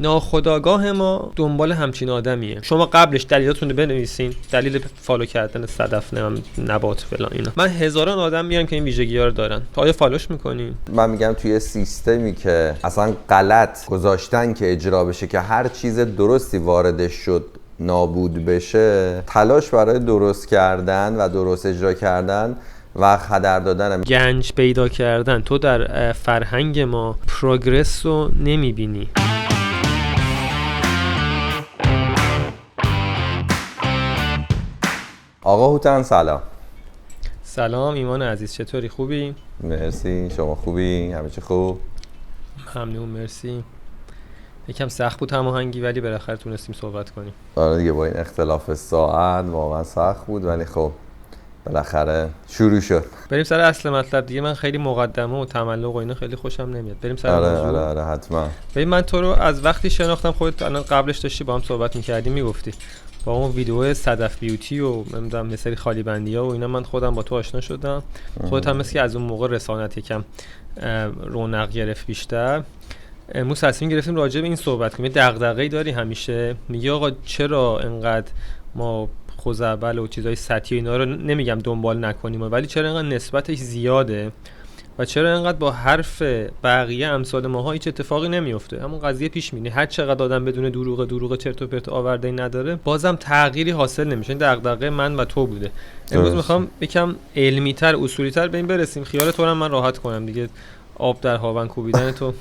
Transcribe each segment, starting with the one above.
ناخودآگاه ما دنبال همچین آدمیه. شما قبلش دلیلاتون رو بنویسین، دلیل فالو کردن صدف نبات فلان اینا. من هزاران آدم میام که این ویژگی‌ها رو دارن. آیا فالوش میکنین؟ من میگم توی سیستمی که اصلا غلط گذاشتن که اجرا بشه که هر چیز درستی واردش شد نابود بشه، تلاش برای درست کردن و درست اجرا کردن و هدر دادن گنج پیدا کردن. تو در فرهنگ ما پروگرس رو نمیبینی. آقا هوتن سلام. سلام ایمان عزیز، چطوری؟ خوبی؟ مرسی، شما خوبی؟ همه چی خوب؟ ممنون، مرسی. یکم سخت بود هماهنگی ولی بالاخره تونستیم صحبت کنیم. آره دیگه، با این اختلاف ساعت واقعا سخت بود ولی خب بالاخره شروع شد. بریم سر اصل مطلب دیگه. من خیلی مقدمه و تملق و اینا خیلی خوشم نمیاد. بریم سر موضوع. آره حتما. ببین من تو رو از وقتی شناختم، خودت الان قبلش داشتی با هم صحبت می‌کردی، میگفتی با اون ویدیو صدف بیوتی و نمیدونم یه سری خالی بندی‌ها و اینا من خودم با تو آشنا شدم. خودت هم مثل که از اون موقع رسانت یکم رونق گرفت بیشتر. امروز تصمیم گرفتیم راجع به این صحبت کنیم. دغدغه‌ای داری همیشه، میگی آقا چرا انقدر ما خزعبل و چیزای سطحی اینا رو نمیگم دنبال نکنیم، ولی چرا انقدر نسبتش زیاده و چرا انقدر با حرف بقیه امثال ماها هیچ اتفاقی نمیفته. همون قضیه پیش میاد. هر چقدر آدم بدون دروغ چرت و پرت آورده نداره، بازم تغییری حاصل نمیشه. این دغدغه من و تو بوده. امروز میخوام یکم علمی‌تر، اصولی‌تر به این برسیم. خیال تو رو من راحت کنم دیگه. آب در هاون کوبیدن تو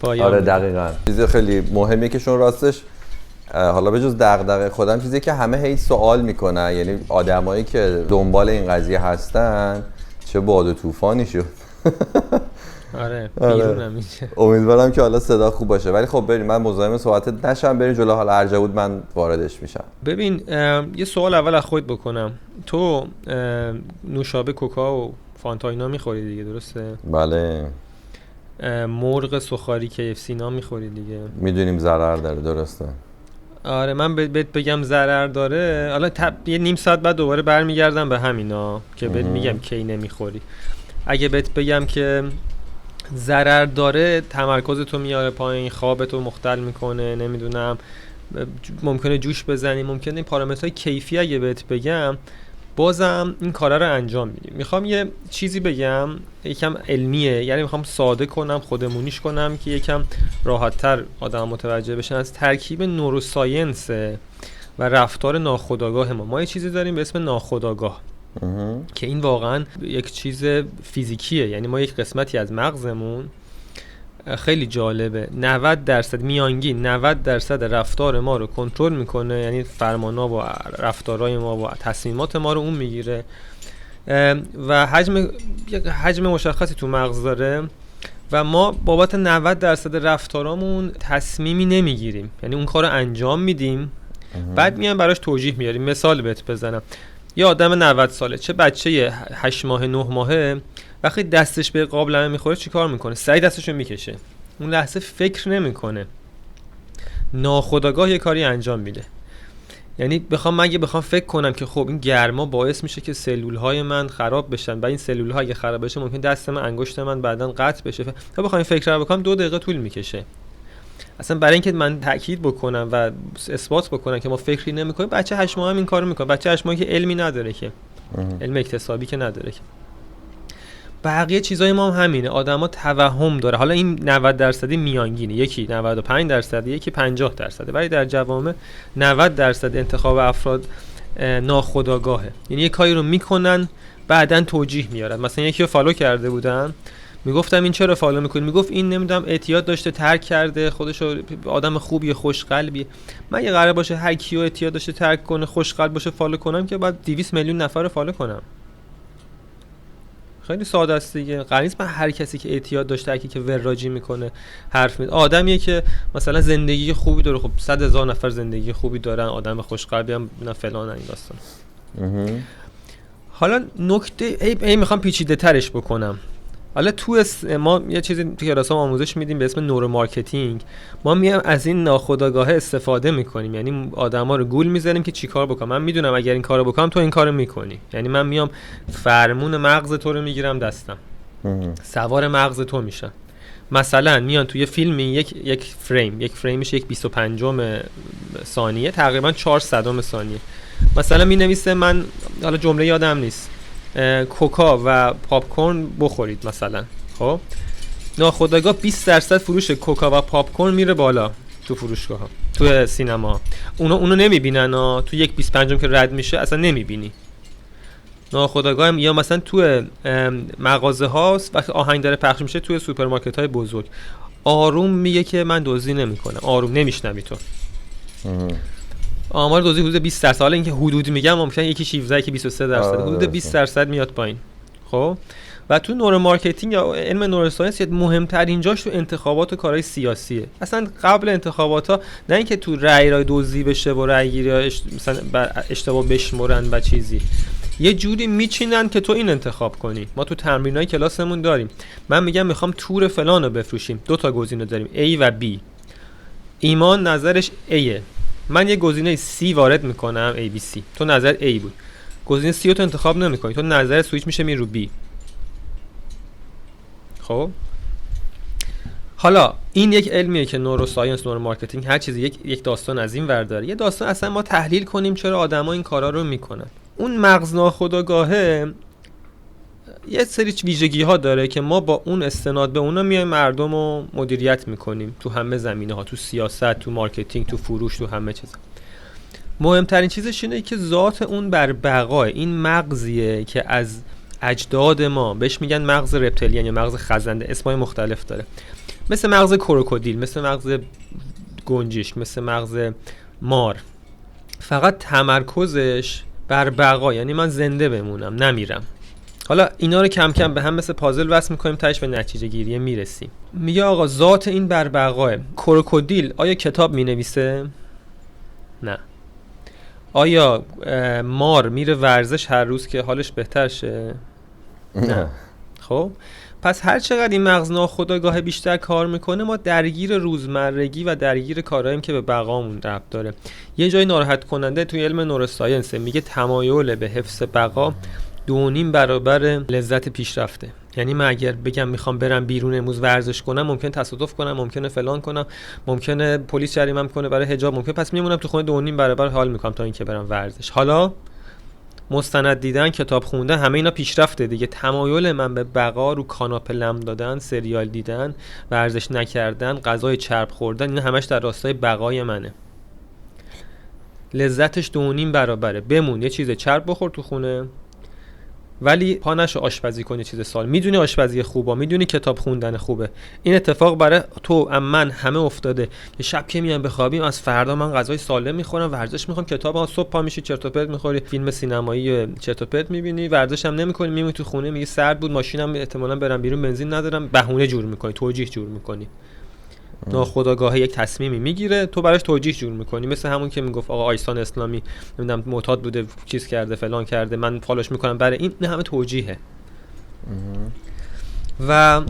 آره دقیقاً. چیز خیلی مهمه که شون راستش حالا به جز دغدغه خودم، چیزی که همه هی سوال میکنن، یعنی آدمایی که دنبال این قضیه هستن، چه باد و طوفانی شد. آره بیرونم میشه. امیدوارم که حالا صدا خوب باشه. ولی خب بریم، من مزاحم صحبتت نشم، بریم جلو. حالا هر جا بود من واردش میشم. ببین یه سوال اول از خودت بکنم. تو نوشابه کوکا و فانتا اینا میخوری دیگه، درسته؟ بله. مرغ سوخاری KFC اینا میخوری دیگه؟ میدونیم ضرر داره، درسته. آره من بهت بگم ضرر داره، حالا یه نیم ساعت بعد دوباره برمیگردم به همینا که بهت میگم کی نمیخوری. اگه بهت بگم که ضرر داره، تمرکزتو میاره پایین، خوابتو مختل میکنه، نمیدونم ممکنه جوش بزنی، ممکنه این پارامترهای کیفی اگه بهت بگم بازم این کارا رو انجام میدیم. میخوام یه چیزی بگم یکم علمیه، یعنی میخوام ساده کنم، خودمونیش کنم که یکم راحت‌تر آدم متوجه بشن. از ترکیب نوروساینس و رفتار ناخودآگاه ما یه چیزی داریم به اسم ناخودآگاه که این واقعا یک چیز فیزیکیه. یعنی ما یک قسمتی از مغزمون خیلی جالبه 90% میانگین 90% رفتار ما رو کنترل میکنه، یعنی فرمانا و رفتارهای ما و تصمیمات ما رو اون میگیره و حجم مشخصی تو مغز داره و ما بابت 90% رفتارامون تصمیمی نمیگیریم، یعنی اون کار رو انجام میدیم بعد میایم براش توجیه میاریم. مثال بهت بزنم، یه آدم 90 ساله، چه بچه 8 ماه 9 ماهه، وقتی دستش به قابلمه میخوره چی کار میکنه؟ سعی دستشو میکشه، اون لحظه فکر نمیکنه، ناخودآگاه یه کاری انجام میده. یعنی مگه بخوام فکر کنم که خب این گرما باعث میشه که سلولهای من خراب بشن و این سلولها اگه خراب بشه ممکن دست من، انگشت من بعداً قطع بشه، تا بخوام فکر رو بکنم 2 دقیقه طول میکشه. اصلا برای اینکه من تاکید بکنم و اثبات بکنم که ما فکری نمیکنیم، بچه 8 ماه هم این کارو میکنه. بچه 8 ماهه که علمی نداره، که علم اکتسابی که نداره که. بقیه چیزای ما هم همینه. آدما توهم داره. حالا این 90% میانگینه، یکی 95%، یکی 50%، ولی در جوامع 90% انتخاب افراد ناخودآگاهه. یعنی یه کاری رو میکنن بعدن توجیه میارن. مثلا یکی رو فالو کرده بودن، میگفتم این چرا فالو میکنی؟ میگفت این نمیدونم اعتیاد داشته، ترک کرده، خودشو آدم خوبیه، خوشقلبیه. من یه قراره باشه هر کیو اعتیاد داشته ترک کنه، خوشقلب باشه فالو کنم که بعد 200 میلیون نفر رو فالو کنم؟ خیلی ساده است دیگه. قرار نیست من هر کسی که اعتیاد داشته، هر کی که وراجی میکنه حرف میزنه. آدمیه که مثلا زندگی خوبی داره، خب 100,000 نفر زندگی خوبی دارن، آدم خوشقلبی هم نه فلان این داستان. حالا نکته میخوام پیچیده ترش بکنم. حالا ما یه چیزی تو کلاسام آموزش میدیم به اسم نورو مارکتینگ. ما میام از این ناخودآگاه استفاده میکنیم، یعنی آدما رو گول میزنیم که چیکار بکنم. من میدونم اگر این کارو بکنم تو این کارو میکنی، یعنی من میام فرمون مغز تو رو میگیرم دستم، سوار مغز تو میشم. مثلا میان توی فیلمی یک فریمش یک 25 ثانیه، تقریبا 400 ثانیه، مثلا می نویسه من حالا جمله یادم نیست کوکا و پاپ کورن بخورید مثلا. خب ناخودآگاه 20% فروش کوکا و پاپ کورن میره بالا تو فروشگاه ها، تو سینما. اونو نمیبینن تو یک 25 که رد میشه اصلا نمیبینی. ناخودآگاه یا مثلا تو مغازه هاست وقتی آهنگ داره پخش میشه توی سوپرمارکت های بزرگ آروم میگه که من دزدی نمیکنم، آروم نمیشنوی تو. آمار دزدی حدود 20%، حالا اینکه حدود میگم ممکنه یکی 17 یکی 23%، حدود 20% میاد پایین. خب و تو نورو مارکتینگ یا علم نوروساینس مهمترین جاش تو انتخابات و کارهای سیاسیه. اصلا قبل انتخابات ها نه اینکه تو رأی دزدی بشه و رأی گیری مثلا اشتباه بشمرن و چیزی، یه جوری میچینن که تو این انتخاب کنی. ما تو تمرینای کلاسمون داریم، من میگم میخوام تور فلان رو بفروشیم، 2 تا گزینه داریم A و B. ایمان نظرش Aه، من یه گزینه C وارد میکنم ABC، تو نظر A بود، گزینه C رو تو انتخاب نمیکنی، تو نظر سویچ میشه میره رو B. خب حالا این یک علمیه که نوروساینس، نورو مارکتینگ، هر چیزی یک داستان از این ور داره. یه داستان اصلا ما تحلیل کنیم چرا آدما این کارا رو میکنن. اون مغز ناخودآگاهه یه سری ویژگی ها داره که ما با اون استناد به اونا میایم مردم رو مدیریت میکنیم تو همه زمینه ها، تو سیاست، تو مارکتینگ، تو فروش، تو همه چیز. مهمترین چیزش اینه که ذات اون بر بقای این مغزیه که از اجداد ما بهش میگن مغز رپتیلیان یا مغز خزنده، اسمای مختلف داره، مثل مغز کروکودیل، مثل مغز گنجشک، مثل مغز مار. فقط تمرکزش بر بقا، یعنی من زنده بمونم نمیرم. حالا اینا رو کم کم به هم مثل پازل وصل میکنیم، تاش به نتیجه گیری میرسیم. میگه آقا ذات این بر بقاه. کروکودیل آیا کتاب مینویسه؟ نه. آیا مار میره ورزش هر روز که حالش بهتر شه؟ نه. خب پس هر چقدر این مغز ناخودآگاه بیشتر کار میکنه ما درگیر روزمرگی و درگیر کارهاییم که به بقامون ربط داره. یه جای ناراحت کننده توی علم نوروساینس میگه تمایل به حفظ بقا 2.5 برابر لذت پیشرفته. یعنی من اگر بگم میخوام برم بیرون امروز ورزش کنم، ممکن تصادف کنم، ممکنه فلان کنم، ممکنه پلیس جریمه‌ام کنه برای حجاب، ممکنه پس میمونم تو خونه 2.5 برابر حال میکنم تا اینکه برم ورزش. حالا مستند دیدن، کتاب خوندن، همه اینا پیشرفته دیگه. تمایل من به بقا رو کاناپه لم دادن، سریال دیدن، ورزش نکردن، غذای چرب خوردن، اینا همش در راستای بقای منه. لذتش 2.5 برابره. بمون یه چیز چرب بخور تو خونه ولی پا نشو آشپزی کنی چیز سال. میدونی آشپزی خوبه، میدونی کتاب خوندن خوبه. این اتفاق برای تو من همه افتاده که شب که میام بخوابیم از فردا من غذای سالم میخورم، ورزش میخوام، کتابم صبح پا میشی چرت و پرت میخوری، فیلم سینمایی چرت و پرت میبینی، ورزش هم نمیکنی، میمونی تو خونه میگی سرد بود، ماشینم احتمالاً برم بیرون بنزین ندارم، بهونه جور میکنی، توجیه جور میکنی. ناخودآگاه یک تصمیمی میگیره، تو براش توجیه جور میکنی. مثل همون که میگفت آقا آیسان اسلامی نمیدونم معتاد بوده، چیز کرده، فلان کرده، من فالوش میکنم برای این. نه همه توجیهه. و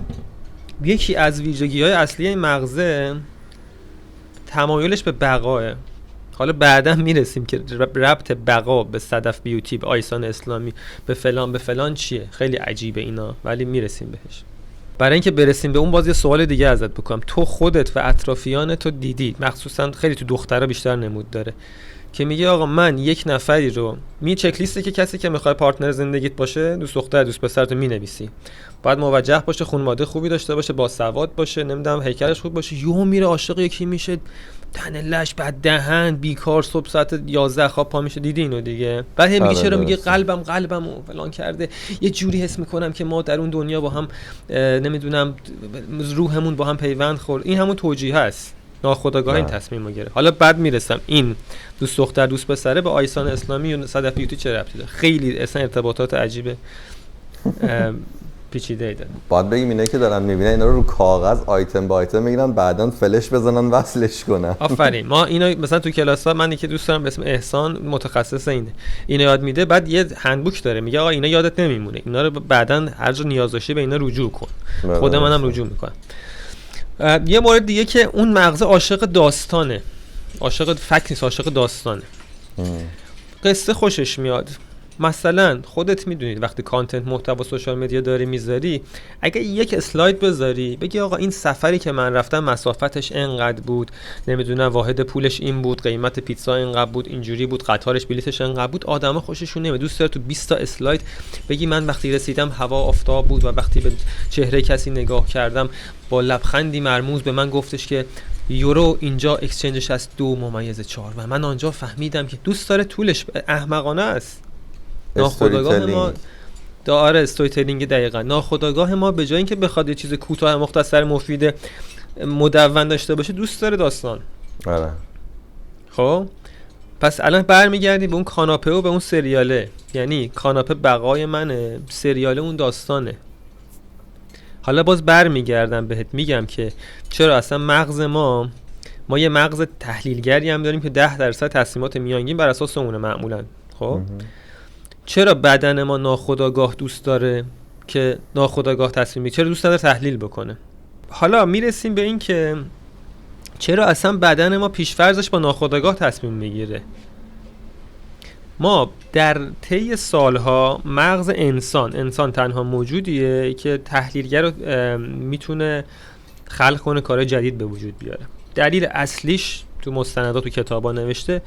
یکی از ویژگی‌های اصلی این مغزه تمایلش به بقاه. حالا بعدا میرسیم که ربط بقا به صدف بیوتی، به آیسان اسلامی، به فلان چیه. خیلی عجیبه اینا ولی میرسیم بهش. برای اینکه برسیم به اون باز یه سوال دیگه ازت بکنم. تو خودت و اطرافیانت رو دیدی، مخصوصا خیلی تو دخترها بیشتر نمود داره که میگه آقا من یک نفری رو چک لیسته که کسی که میخواد پارتنر زندگیت باشه، دوست دختر دوست پسرتو مینویسی، باید موجه باشه، خانواده خوبی داشته باشه، با سواد باشه، نمیدونم هیکلش خوب باشه. یهو میره عاشق یکی میشه، تن لش بعد دهن بیکار، صبح ساعت 11 خواب پا میشه. دیدی اینو دیگه؟ بعد میگه چرا؟ میگه قلبم و فلان کرده، یه جوری حس میکنم که ما در اون دنیا با هم نمیدونم روحمون با هم پیوند خورد. این همون توجیه هست، ناخودآگاه این تصمیم رو گرفت. حالا بعد میرسم این دوست دختر دوست پسره به آیسان اسلامی و صدف بیوتی چه ربطی داره؟ خیلی اصلا ارتباطات عجیبه پیچیده ای داره. باید بگیم اینه که دارن میبینن اینا رو کاغذ آیتم با آیتم میگیرن، بعداً فلش بزنن وصلش کنن. آفرین. ما اینا مثلا تو کلاس‌ها من یکی دوست دارم به اسم احسان، متخصص اینه، اینو یاد میده. بعد یه هندبوک داره میگه آقا اینا یادت نمیمونه، اینا رو بعداً هر جا نیاز داشتی به اینا رجوع کن. خود منم رجوع میکنم. یه مورد دیگه که اون مغز عاشق داستانه، عاشق فکت نیست، عاشق داستانه. قصه خوشش میاد. مثلا خودت میدونید وقتی کانتنت محتوا سوشال مدیا داری میذاری، اگه یک اسلاید بذاری بگی آقا این سفری که من رفتم مسافتش انقدر بود، نمیدونم واحد پولش این بود، قیمت پیتزا اینقدر بود، اینجوری بود، قطارش بلیتش انقدر بود، آدما خوششون نمیاد. دوست داره تو 20 تا اسلاید بگی من وقتی رسیدم هوا آفتاب بود و وقتی به چهره کسی نگاه کردم با لبخندی مرموز به من گفتش که یورو اینجا اکسچنجش از 2.4 و من آنجا فهمیدم که دوست داره طولش احمقانه است. ناخودآگاه ما داره استوری تلینگ دقیقاً. ناخودآگاه ما به جای اینکه بخواد یه چیز کوتاه مختصر مفید مدون داشته باشه دوست داره داستان. آره. خب پس الان برمیگردیم به اون کاناپه و به اون سریاله، یعنی کاناپه بقای منه، سریاله اون داستانه. حالا باز برمیگردم بهت میگم که چرا اصلا مغز ما یه مغز تحلیلگری هم داریم که 10% تصمیمات میانگین بر اساس اونه معمولا. خب چرا بدن ما ناخودآگاه دوست داره که ناخودآگاه تصمیم میگیره؟ چرا دوست داره تحلیل بکنه؟ حالا میرسیم به این که چرا اصلا بدن ما پیش‌فرضش با ناخودآگاه تصمیم میگیره. ما در طی سالها مغز انسان تنها موجودیه که تحلیلگر رو میتونه خلق کنه، کار جدید به وجود بیاره. دلیل اصلیش تو مستندات و کتابا نوشته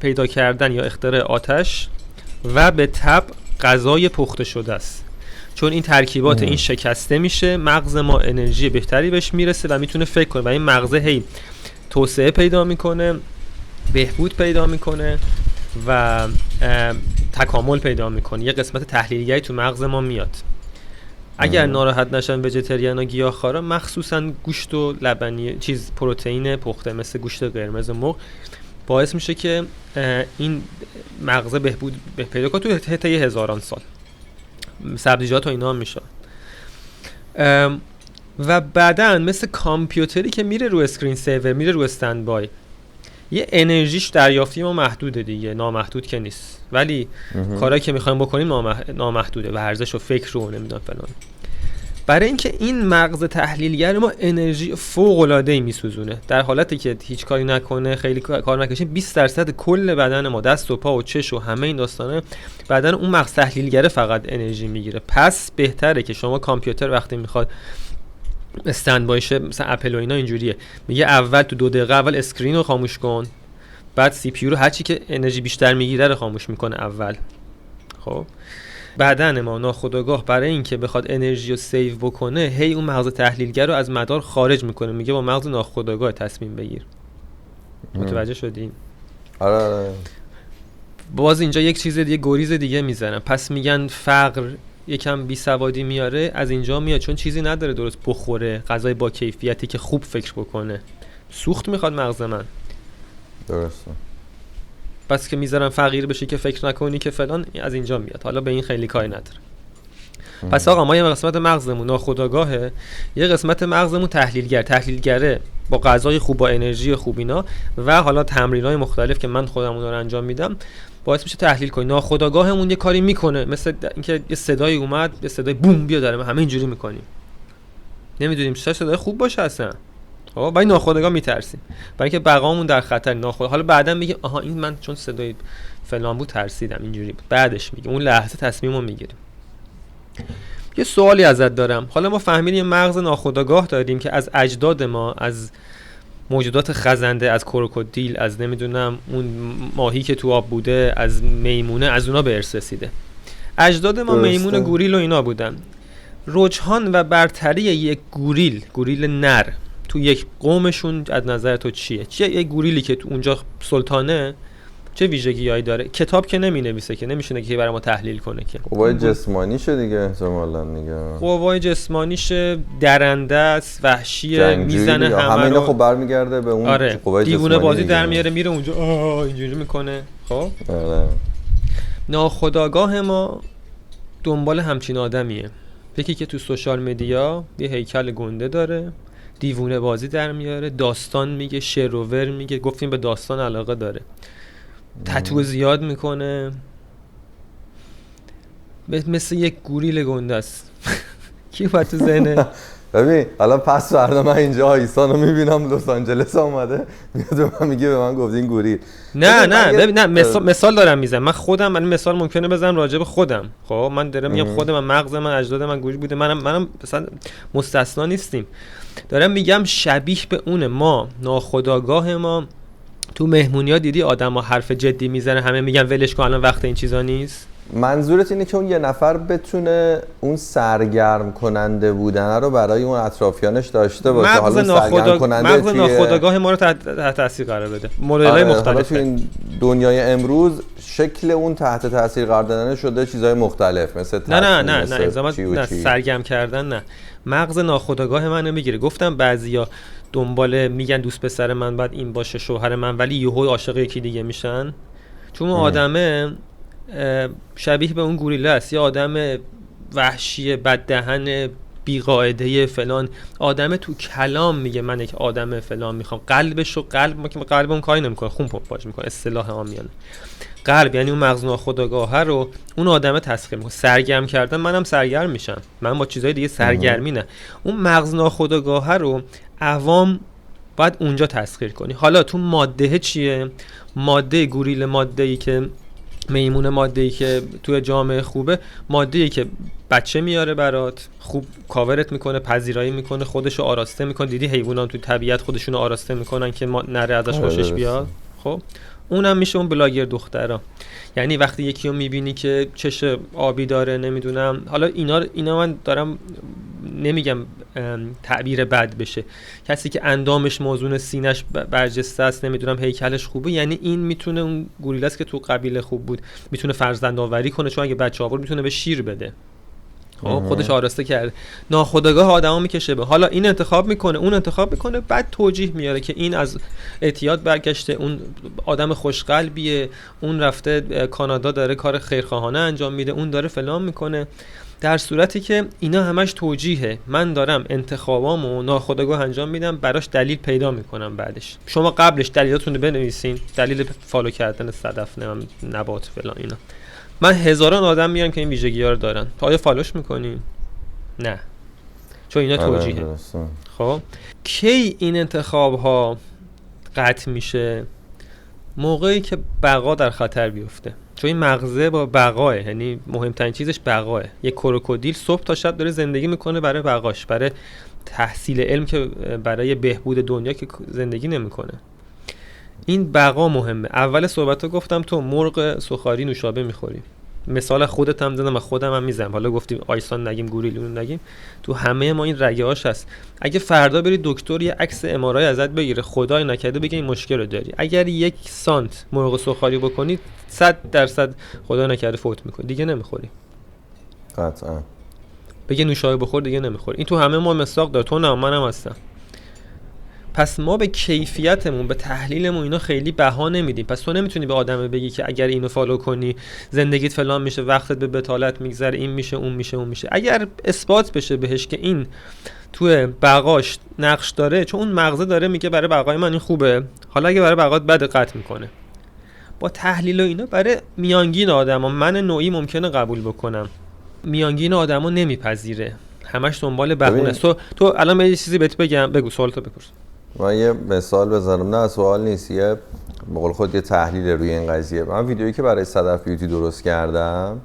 پیدا کردن یا اختراع آتش و به تبع غذای پخته شده است. چون این ترکیبات این شکسته میشه، مغز ما انرژی بهتری بهش میرسه و میتونه فکر کنه و این مغز هی توسعه پیدا میکنه، بهبود پیدا میکنه و تکامل پیدا میکنه. یه قسمت تحلیلگری تو مغز ما میاد. اگر ناراحت نشن وجتریان و گیاهخوارا، مخصوصا گوشت و لبنی پروتئین پخته مثل گوشت قرمز و مرغ باعث میشه که این مغز بهبود پیدا کنه تو طی هزاران سال. سبزیجات و اینا هم میشه. و بعدن مثل کامپیوتری که میره رو اسکرین سیور، میره رو استندبای، یه انرژیش دریافتی ما محدوده دیگه، نامحدود که نیست، ولی کارهایی که میخوایم بکنیم نامحدوده، ورزش و فکر رو نمیدونم فلان. برای اینکه این مغز تحلیلگر ما انرژی فوق العاده ای میسوزونه، در حالتی که هیچ کاری نکنه، خیلی کار نکنه، 20% کل بدن ما، دست و پا و چش و همه این داستانه، بدن اون مغز تحلیلگر فقط انرژی میگیره. پس بهتره که شما کامپیوتر وقتی میخواد استند باشه، مثلا اپل و اینا اینجوریه، میگه اول تو 2 دقیقه اول اسکرین رو خاموش کن، بعد سی پی یو رو هرچی که انرژی بیشتر میگیره رو خاموش میکنه اول. خب بدن ما ناخودآگاه برای اینکه بخواد انرژی رو سیو بکنه، هی اون مغز تحلیلگر رو از مدار خارج میکنه، میگه با مغز ناخودآگاه تصمیم بگیر. متوجه شدین؟ آره. باز اینجا یک چیز دیگه، گریز دیگه میزنم. پس میگن فقر یکم بیسوادی میاره، از اینجا میاد، چون چیزی نداره درست بخوره، غذای با کیفیتی که خوب فکر بکنه. سوخت میخواد مغز من. درسته. پس که میذارم فقیر بشی که فکر نکنی که فلان، از اینجا میاد. حالا به این خیلی کاری نداره. پس آقا ما یه قسمت مغزمون ناخودآگاهه، یه قسمت مغزمون تحلیلگره با غذای خوب، با انرژی خوب اینا، و حالا تمرینای مختلف که من خودم اونها رو انجام میدم باعث میشه تحلیل کنی. ناخودآگاهمون یه کاری میکنه، مثل اینکه یه صدای اومد، یه صدای بوم بیا داره، همه اینجوری میکنیم، نمیدونیم چه صدای خوب باشه اصلا. خب با این ناخودآگاه میترسیم، برای اینکه بقامون در خطر. حالا بعداً میگه آها این من چون صدای فلان بود ترسیدم، اینجوری بود. بعدش میگه اون لحظه تصمیمو میگیریم. یه سوالی ازت دارم. حالا ما فهمیدیم مغز ناخودآگاه داریم که از اجداد ما، از موجودات خزنده، از کروکودیل، از نمیدونم اون ماهی که تو آب بوده، از میمونه، از اونا به ارث رسیده. اجداد ما میمون، گوریل و اینا بودن. رجحان و برتری یک گوریل نر تو یک قومشون از نظر تو چیه؟ یک گوریلی که تو اونجا سلطانه چه ویژگی‌هایی داره؟ کتاب که نمی‌نویسه، که نمی‌شونه که برای ما تحلیل کنه. که قوای جسمانیشه دیگه، احتمالاً دیگه قوای جسمانیشه، درنده است، وحشیه، میزنه همه اینا. رو. خب برمیگرده به اون آره. قوای جسمانی، دیوونه بازی در میاره، میره اونجا اینجوری میکنه. خب آره. ناخودآگاه ما دنبال همچین آدمیه، یکی که تو سوشال مدیا یه هیکل گنده داره، دیوونه بازی در میاره، داستان میگه، شعر و ور میگه، گفتیم به داستان علاقه داره، تتو زیاد میکنه، مثل یک گوریل گنده است. کی اومد تو ذهنه؟ ببین الان پس فردا من اینجا آیسان رو میبینم لس آنجلس اومده میاد به من میگه به من گفتی این گوریل. نه ببین نه مثال دارم میزنم. من خودم مثال ممکنه بزنم راجع به خودم. خب من دارم میگم خود من، مغز من، اجداد من گوریل بوده، منم مثلا مستثنا نیستیم. دارم میگم شبیه به اونه. ما ناخودآگاه ما تو مهمونی‌ها دیدی آدم‌ها حرف جدی میزنه همه میگن ولش کن الان وقت این چیزا نیست. منظورت اینه که اون یه نفر بتونه اون سرگرم کننده بودن رو برای اون اطرافیانش داشته باشه. مغز ناخودآگاه ما رو تحت تاثیر قرار بده. مدل‌های مختلف. تو این دنیای امروز شکل اون تحت تاثیر قرار دادن شده چیزهای مختلف مثل نه سرگرم کردن نه. مغز ناخودآگاه منو میگیره. گفتم بعضیا دنبال میگن دوست پسر من بعد این باشه شوهر من، ولی یهو عاشق یکی دیگه میشن. چون آدمه شبیه به اون گوریله است، یا آدم وحشی بددهن بی‌قاعده فلان. آدم تو کلام میگه من یک آدم فلان میخوام، قلبش رو قلب اون کاری نمیکنه، خون پمپاژ میکنه، اصطلاح عامیانه. قلب یعنی اون مغز ناخودآگاه رو اون آدم تسخیر میکنه. سرگرم کردن منم سرگرم میشم، من با چیزهای دیگه سرگرمی نه. اون مغز ناخودآگاه رو عوام باید اونجا تسخیر کنی. حالا تو ماده چیه؟ ماده گوریل، ماده‌ای که میمون، ماده‌ای که توی جامعه خوبه، ماده‌ای که بچه میاره برات، خوب کاورت میکنه، پذیرایی میکنه، خودشو آراسته میکنه. دیدی حیوانات تو طبیعت خودشونو آراسته میکنن که نره ازش خوشش بیاد. خب اونم میشه اون بلاگر دخترا. یعنی وقتی یکی رو میبینی که چش آبی داره، نمیدونم، حالا اینا من دارم نمیگم تعبیر بد بشه، کسی که اندامش موزون، سینش برجسته است، نمیدونم هیکلش خوبه، یعنی این میتونه اون گوریله است که تو قبیله خوب بود، میتونه فرزند آوری کنه، چون اگه بچه آورد میتونه به شیر بده. خودش آراسته کرده. ناخودآگاه آدما میکشه به حالا این انتخاب میکنه، اون انتخاب میکنه، بعد توجیه میاره که این از اعتیاد برگشته، اون آدم خوشقلبیه، اون رفته کانادا داره کار خیرخواهانه انجام میده، اون داره فلان میکنه. در صورتی که اینا همش توجیهه. من دارم انتخابامو ناخودآگاه انجام میدم، براش دلیل پیدا میکنم. بعدش شما قبلش دلیلاتون رو بنویسین، دلیل فالو کردن صدف، نبات فلان اینا. من هزاران آدم میان که این ویژگی‌ها رو دارن. آیا فالوش میکنی؟ نه، چون اینا توجیهه. خب کی این انتخاب‌ها قطع میشه؟ موقعی که بقا در خطر بیفته. چون این مغزه با بقاه، یعنی مهمترین چیزش بقاه. یک کروکودیل صبح تا شب داره زندگی میکنه برای بقاش، برای تحصیل علم، که برای بهبود دنیا که زندگی نمیکنه. این بقا مهمه. اول صحبتو گفتم تو مرغ سوخاری نوشابه میخوری. مثال خودت هم زدم و خودم هم میزنم. حالا گفتیم آیسان نگیم، گوریل نگیم، تو همه ما این رگه هاش هست. اگه فردا بری دکتر یه عکس ام آر آی ازت بگیره، خدای نکرده بگه این مشکل رو داری، اگر 1 سانت مرغ سوخاری بکنی 100% خدای نکرده فوت میکنی، دیگه نمیخوری. قطعا. بگه نوشابه بخور، دیگه نمیخوری. این تو همه ما مساق داره، تو نه منم هستم. پس ما به کیفیتمون، به تحلیلمون اینا خیلی بها نمیدیم. پس تو نمیتونی به آدم بگی که اگر اینو فالو کنی زندگیت فلان میشه، وقتت به بتالت میگذره، این میشه، اون میشه، اون میشه. اگر اثبات بشه بهش که این توی بقاش نقش داره، چون اون مغزه داره میگه برای بقای من این خوبه، حالا اگه برای بقات بد قطع میکنه. با تحلیل و اینا برای میانگین آدما، من نوعی ممکنه قبول بکنم، میانگین آدما نمیپذیره، همش دنبال بهونه است. تو الان یه چیزی بهت بگم، بگو، سوالتو بپرس. من یه مثال بزنم. نه سوال نیست، یه به قول خود یه تحلیل روی این قضیه. من ویدیویی که برای صدف بیوتی درست کردم،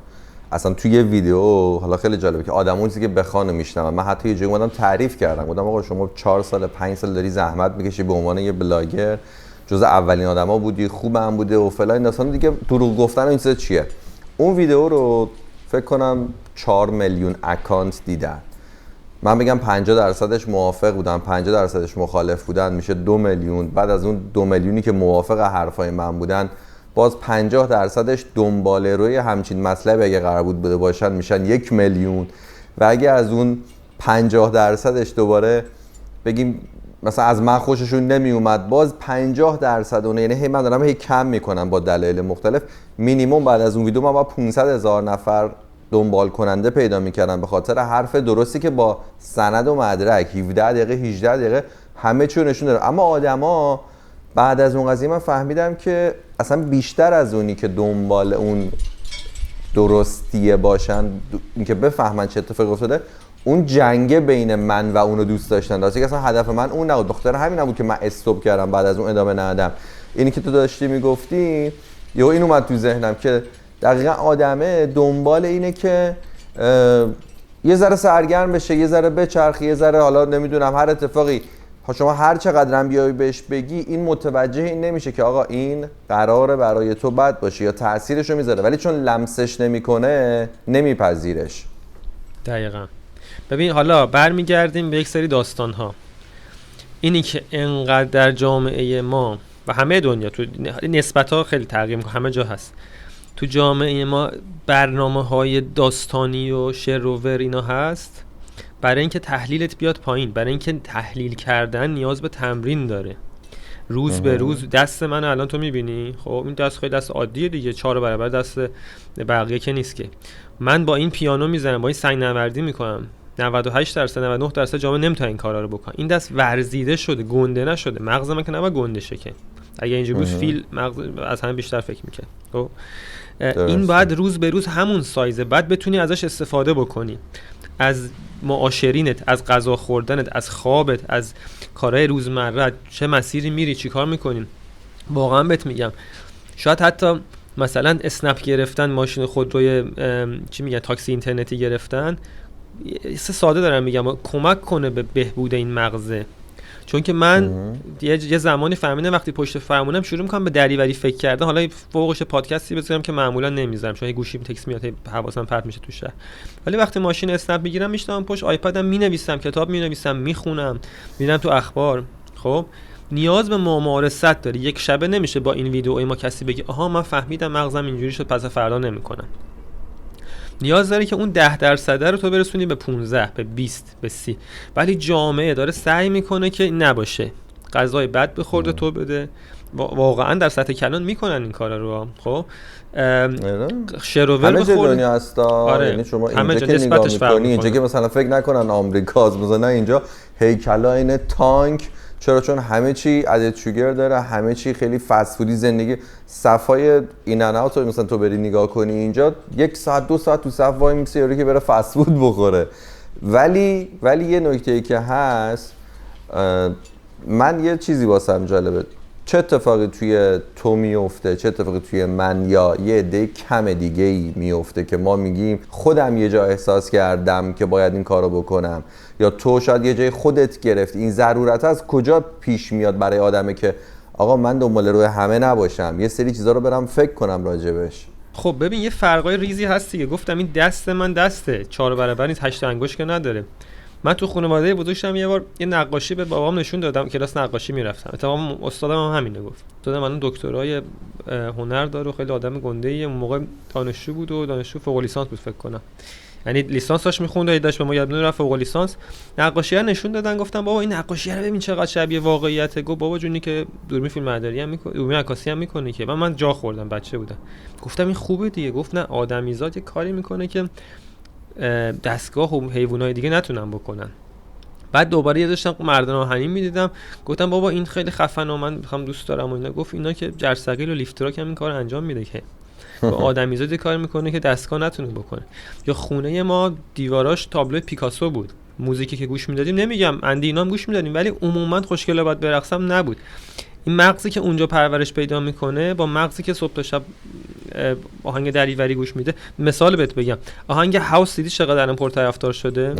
اصلا توی یه ویدیو، حالا خیلی جالبه که آدمون چیزی که بخوانو میشنون، من حتی یه جایی اومدم تعریف کردم، گفتم آقا شما 4 سال 5 سال داری زحمت میکشی به عنوان یه بلاگر، جزء اولین آدما بودی، خوبم بوده و فلان داستان دیگه، دروغ گفتن این چیزا چیه؟ اون ویدیو رو فکر کنم 4 میلیون اکانت دیدن. من بگم 50% موافق بودن، 50% مخالف بودن، میشه 2 میلیون. بعد از اون 2 میلیونی که موافق حرفای من بودن، باز 50% دنبال روی همچین مطلبی اگه قرار بود بوده باشن، میشن 1 میلیون. و اگه از اون 50% دوباره بگیم مثلا از من خوششون نمی اومد، باز 50% اونه، یعنی من دارم هی کم میکنم با دلایل مختلف. مینیمم بعد از اون ویدیو من با 500,000 نفر دنبال کننده پیدا میکردم به خاطر حرف درستی که با سند و مدرک 17 دقیقه 18 دقیقه همه چیو نشون داره. اما آدما بعد از اون قضیه من فهمیدم که اصلا بیشتر از اونی که دنبال اون درستیه باشن، اینکه بفهمن چه اتفاقی افتاده، اون جنگه بین من و اونو دوست داشتن راستی که اصلا هدف من اون نبود، بخاطر همین نبود که من استاپ کردم بعد از اون ادامه ندادم. اینی که تو داشتی میگفتی یهو این اومد تو ذهنم که دقیقا آدمه دنبال اینه که یه ذره سرگرم بشه، یه ذره بچرخه، یه ذره حالا نمیدونم هر اتفاقی شما هر چقدرم بیای بهش بگی این متوجه این نمیشه که آقا این قراره برای تو بد باشه یا تأثیرشو میذاره، ولی چون لمسش نمیکنه نمیپذیرش. دقیقاً. ببین حالا برمیگردیم به یک سری داستان ها. اینی که انقدر در جامعه ما و همه دنیا تو نسبت ها خیلی تغییر میکنه، همه جا هست، تو جامعه ما برنامه های داستانی و شعر و ور اینا هست برای اینکه تحلیلت بیاد پایین، برای اینکه تحلیل کردن نیاز به تمرین داره. روز به روز دست من الان تو میبینی، خب این دست خیلی دست عادیه دیگه، 4 برابر دست بقیه که نیست که. من با این پیانو میزنم، با این سنگ نوردی میکنم، 98% 99% جامعه نمیتونه این کارا رو بکنه. این دست ورزیده شده، گنده نشده. مغز من که نباید گنده شه که. اگه اینجوری بود فیل مغز از همه بیشتر فکر میکنه. خب این باید روز به روز همون سایزه، بعد بتونی ازش استفاده بکنی. از معاشرینت، از غذا خوردنت، از خوابت، از کارهای روزمره، چه مسیری میری، چی کار میکنین. واقعا بهت میگم شاید حتی مثلا اسنپ گرفتن، ماشین خودروی چی میگن، تاکسی اینترنتی گرفتن، ساده دارم میگم، کمک کنه به بهبود این مغزه. چون که من یه زمانی فهمیدم وقتی پشت فرمونم شروع میکنم به دریوری فکر کردن. حالا فوقش پادکستی بذارم که معمولا نمیذارم چون گوشیم تکست میاد، حواسم پرت میشه تو شهر. ولی وقتی ماشین اسنپ میگیرم میشتم پشت آیپدم مینویسم، کتاب مینویسم، میخونم، میرم تو اخبار. خب نیاز به ممارست داری. یک شبه نمیشه با این ویدیو ما کسی بگه آها من فهمیدم مغزم اینجوری شد پس فردا نمیکنم. نیاز داری که اون 10% رو تو برسونی به 15 به 20 به 30. ولی جامعه داره سعی میکنه که این نباشه، غذای بد بخورده تو بده. واقعا در سطح کلان میکنن این کارا رو. خب شروور بخور همه دنیا هستا. آره. یعنی شما اینجا که نگاه میکنی اینجا که مثلا فکر نکنن آمریکاست، مثلا اینجا هیکلا این تانک. چرا؟ چون همه چی ادد شوگر داره، همه چی خیلی فست فودی. زندگی صفای این ان اوت مثلا تو بری نگاه کنی اینجا 1 ساعت 2 ساعت تو صف وای میسه یارو که بره فست فود بخوره. ولی یه نکته‌ای که هست، من یه چیزی واسم جالبه، چه اتفاقی توی تو میفته، چه اتفاقی توی من یا یه عده کم دیگه ای میفته که ما میگیم خودم یه جا احساس کردم که باید این کارو بکنم، یا تو شاید یه جای خودت گرفتی. این ضرورت از کجا پیش میاد برای آدمه که آقا من دنبال روی همه نباشم، یه سری چیزا رو برم فکر کنم راجبش؟ خب ببین یه فرقای ریزی هست دیگه. گفتم این دست من دسته 4 برابر نیست، 8 انگشت که نداره. من تو خانواده بزرگم یه بار یه نقاشی به بابام نشون دادم، کلاس نقاشی میرفتم. اتفاقا استادم هم همینو گفت. دادم من دکترای هنر داره و خیلی آدم گنده‌ایه. اون موقع دانشجو بود و دانشجو فوق لیسانس بود فکر کنم. یعنی لیسانس داشت می‌خوند، داشت به ما یاد می‌داد فوق لیسانس. نقاشی‌ها نشون دادن، گفتم بابا این نقاشی رو ببین چقدر شبیه واقعیته. گفت بابا جونی که دوربین فیلمبرداری هم می‌کنه، دوربین عکاسی هم می‌کنه که. من جا خوردم، بچه بودم. گفتم این خوبه دیگه. گفت نه، آدمیزاد یه کاری می‌کنه که دستگاه و حیوانات دیگه نتونن بکنن. بعد دوباره یه داشتم مردان آهنی میدیدم، گفتم بابا این خیلی خفنه و من میخوام دوست دارم و اینا. گفت اینا که جرثقیل و لیفتراک هم این کار انجام میده که آدمیزاد کار میکنه که دستگاه نتونه بکنه. یا خونه ما دیواراش تابلو پیکاسو بود. موزیکی که گوش میدادیم، نمیگم اندی اینا هم گوش میدادیم، ولی عموما خوشگله باید برقصم نبود. این مغزی که اونجا پرورش پیدا میکنه با مغزی که صبح تا شب آهنگ دریوری گوش میده. مثال بهت بگم، آهنگ هاوس دیدی چقدر الان پرطرفدار شده؟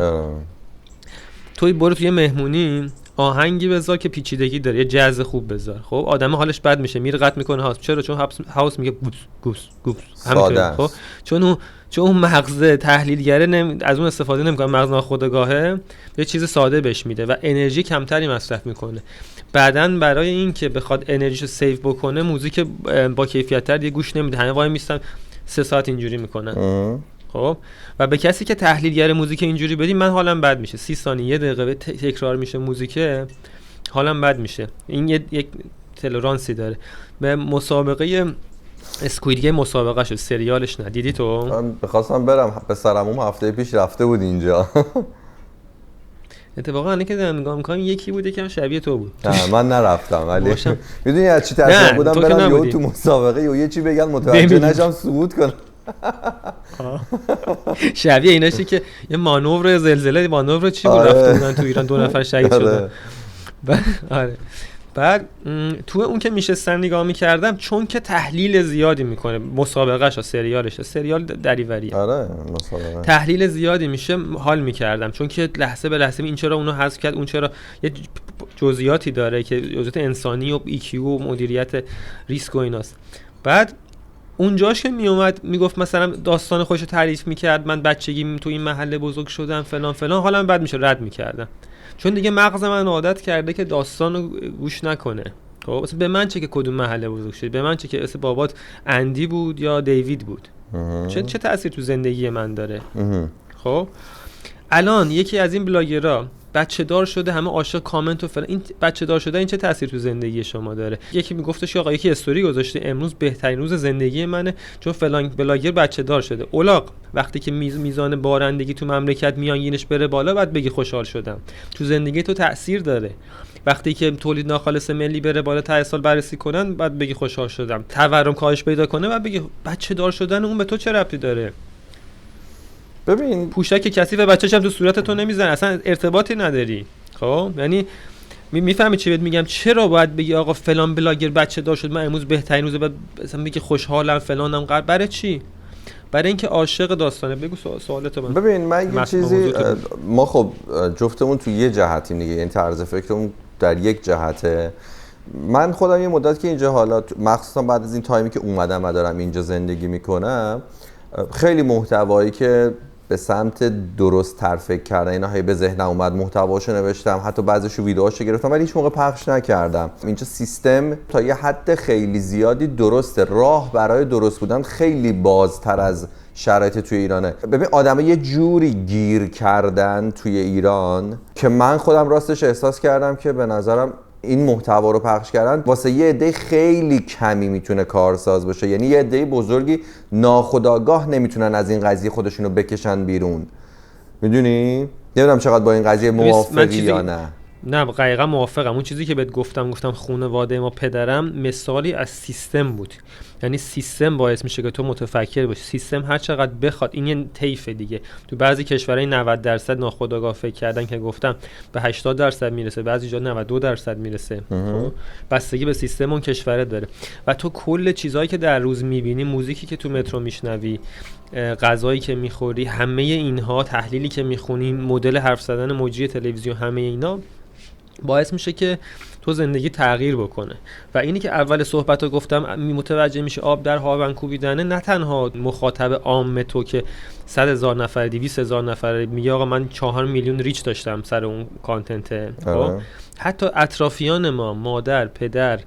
توی برو توی مهمونی آهنگی بذار که پیچیدگی داره، یه جاز خوب بذار. خب آدم حالش بد میشه، میره قطع میکنه هاوس. چرا؟ چون هاوس میگه گوس همینطوره. خب چون اون مغز تحلیلگره از اون استفاده نمیکنه، مغز ناخودآگاهه یه چیز ساده بهش میده و انرژی کمتری مصرف میکنه. بعدن برای این که بخواد انرژیشو سیو بکنه موزیک با کیفیت تر دیگه گوش نمیده. همه وای میستن 3 ساعت اینجوری میکنن. خب و به کسی که تحلیلگر موزیک اینجوری بدیم من حالم بد میشه. 30 ثانیه یه دقیقه تکرار میشه موزیک، حالم بد میشه. این یک تلرانسی داره. به مسابقه اسکوید گیم مسابقه شد، سریالش ندیدی تو؟ من بخواستم برم، پسرم هفته پیش رفته بود اینجا. اتفاقا الان که دارم نگاه می‌کنم یکی بود که شبیه تو بود. نه من نرفتم، ولی میدونی از چی ترسیده بودم برم یهو تو مسابقه یه چی بگن متوجه نشم سقوط کنم. شبیه ایناشه که یه مانور زلزله، مانور چی بود رفته بودن تو ایران 2 نفر شهید شدن. آره. بعد تو اون که میشستن نگاه میکردم، چون که تحلیل زیادی میکنه، مسابقهش و سریال دریوریه. آره مسابقه تحلیل زیادی میشه، حال میکردم چون که لحظه به لحظه این چرا اونو حذف کرد، اون چرا، یه جزئیاتی داره که جزئیات انسانی و EQ و مدیریت ریسک و ایناست. بعد اونجاش که میومد میگفت مثلا داستان خودشو تعریف میکرد، من بچگی تو این محله بزرگ شدم فلان فلان، حالا بعد میشه رد میکردم چون دیگه مغز من عادت کرده که داستانو گوش نکنه. خب اصلا به من چه که کدوم محله بزرگ شدی، به من چه که اسم بابات اندی بود یا دیوید بود، چه تأثیر تو زندگی من داره. خب الان یکی از این بلاگرها بچه دار شده، همه عاشق کامنت و فلان، این بچه دار شده این چه تأثیر تو زندگی شما داره؟ یکی میگفتش آقا یکی استوری گذاشته امروز بهترین روز زندگی منه چون فلان بلاگر بچه دار شده. اولاغ وقتی که میزان بارندگی تو مملکت میانگینش بره بالا بعد بگی خوشحال شدم. تو زندگی تو تأثیر داره. وقتی که تولید ناخالص ملی بره بالا، تا سال بررسی کنن بعد بگی خوشحال شدم. تورم کاهش پیدا کنه بعد بگی بچه دار شدن اون به تو چه ربطی داره؟ ببین پوشک کثیف بچه‌ش هم تو صورت تو نمیزنه، اصلا ارتباطی نداری. خب یعنی میفهمی چی بهت میگم؟ چرا باید بگی آقا فلان بلاگر بچه دار شد من امروز بهترین روزه، بعد مثلا بگی خوشحالم فلانم قرار؟ برای چی؟ برای اینکه عاشق داستانه. بگو سوالتو. من ببین من یه چیزی، ما خب جفتمون تو یه جهتیم دیگه، یعنی طرز فکرمون در یک جهته. من خودم یه مدت که اینجا، حالا مخصوصا بعد از این تایمی که اومدم و دارم اینجا زندگی میکنم، خیلی محتوایی که به سمت درست تر فکر کردن اینا هی به ذهنم اومد، محتواشو نوشتم، حتی بعضیشو ویدیوهاشو گرفتم ولی هیچ موقع پخش نکردم. اینجا سیستم تا یه حد خیلی زیادی درسته، راه برای درست بودن خیلی بازتر از شرایط توی ایرانه. ببین آدم‌ها یه جوری گیر کردن توی ایران که من خودم راستش احساس کردم که به نظرم این محتوا رو پخش کردن واسه یه عده خیلی کمی میتونه کارساز باشه، یعنی یه عده بزرگی ناخودآگاه نمیتونن از این قضیه خودشونو بکشن بیرون. میدونی؟ نمیدونم چقدر با این قضیه موافقی یا نه. نه دقیقاً موافقم. اون چیزی که بهت گفتم خانواده ما، پدرم مثالی از سیستم بود. یعنی سیستم باعث میشه که تو متفکر باشی. سیستم هر چقدر بخواد، این یه طیف دیگه. تو بعضی کشورهای 90% ناخودآگاه فکر کردن که گفتم به 80% میرسه، بعضی جا 92% میرسه. خب بستگی به سیستم اون کشور داره. و تو کل چیزایی که در روز میبینی، موزیکی که تو مترو میشنوی، غذایی که میخوری، همه اینها، تحلیلی که میخونی، مدل حرف زدن مجری تلویزیون، همه اینا باعث میشه که تو زندگی تغییر بکنه. و اینی که اول صحبت رو گفتم متوجه میشه آب در هاون کوبیدنه، نه تنها مخاطب عام تو که 100,000 نفر 200,000 نفر میگه آقا من 4 میلیون ریچ داشتم سر اون کانتنت، حتی اطرافیان ما، مادر، پدر،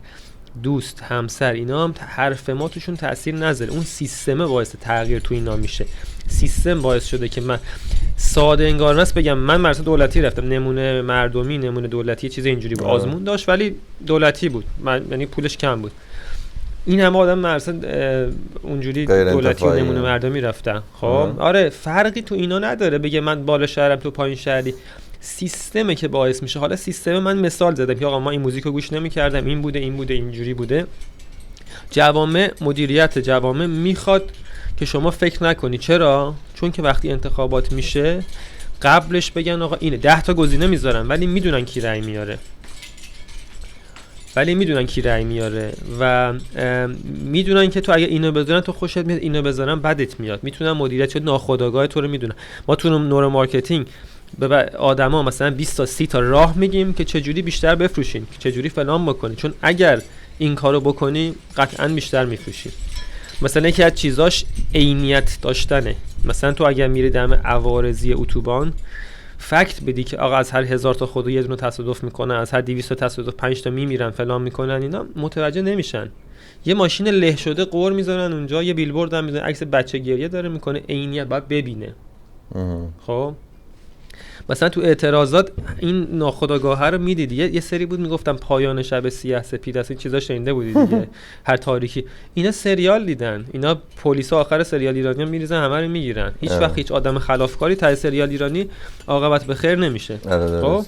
دوست، همسر، اینا هم حرف ما توشون تأثیر نذاره. اون سیستمه باعث تغییر تو اینا میشه. سیستم باعث شده که من ساده انگارمست بگم من مدرسه دولتی رفتم، نمونه مردمی، نمونه دولتی، چیز اینجوری بود، آزمون داشت ولی دولتی بود، یعنی پولش کم بود. این همه آدم مدرسه اونجوری دولتی و نمونه مردمی رفتن. خب آره فرقی تو اینا نداره بگه من بالا شهرم تو پایین شهری. سیستمه که باعث میشه. حالا سیستم من مثال زدم که آقا ما این موزیک رو گوش نمی‌کردم، این بوده اینجوری بوده. جوامع، مدیریت جوامع میخواد که شما فکر نکنی. چرا؟ چون که وقتی انتخابات میشه قبلش بگن آقا اینه، 10 تا گزینه میذارن ولی میدونن کی رأی میاره و میدونن که تو اگه اینو بذارن تو خوشت میاد، اینو بذارن بدت میاد. میتونن مدیریت ناخودآگاه تو رو میدونن. ما تو نورو مارکتینگ به آدما مثلا 20 تا 30 تا راه میگیم که چجوری بیشتر بفروشین، که چجوری فلان بکنی، چون اگر این کارو بکنی قطعاً بیشتر میفروشی. مثلا یکی از چیزاش عینیت داشتنه. مثلا تو اگر میری دم عوارضی اتوبان فکت بدی که آقا از هر 1000 تا خودو یه دونه تصادف میکنه، از هر 200 تا تصادف 5 تا میمیرن فلان میکنن، اینا متوجه نمیشن. یه ماشین له شده قور میذارن اونجا، یه بیلبورد هم میذارن عکس بچه گریه داره میکنه، عینیت باید ببینه. خب مثلا تو اعتراضات این ناخودآگاه رو میدیدی. یه سری بود میگفتم پایان شب سیاه سپید است، این چیزا شنیده بودی دیگه. هر تاریکی اینا سریال دیدن، اینا پلیسا آخر سریال ایرانی میریزن همه رو میگیرن. هیچ وقت هیچ آدم خلافکاری تا سریال ایرانی عاقبت به خیر نمیشه. خب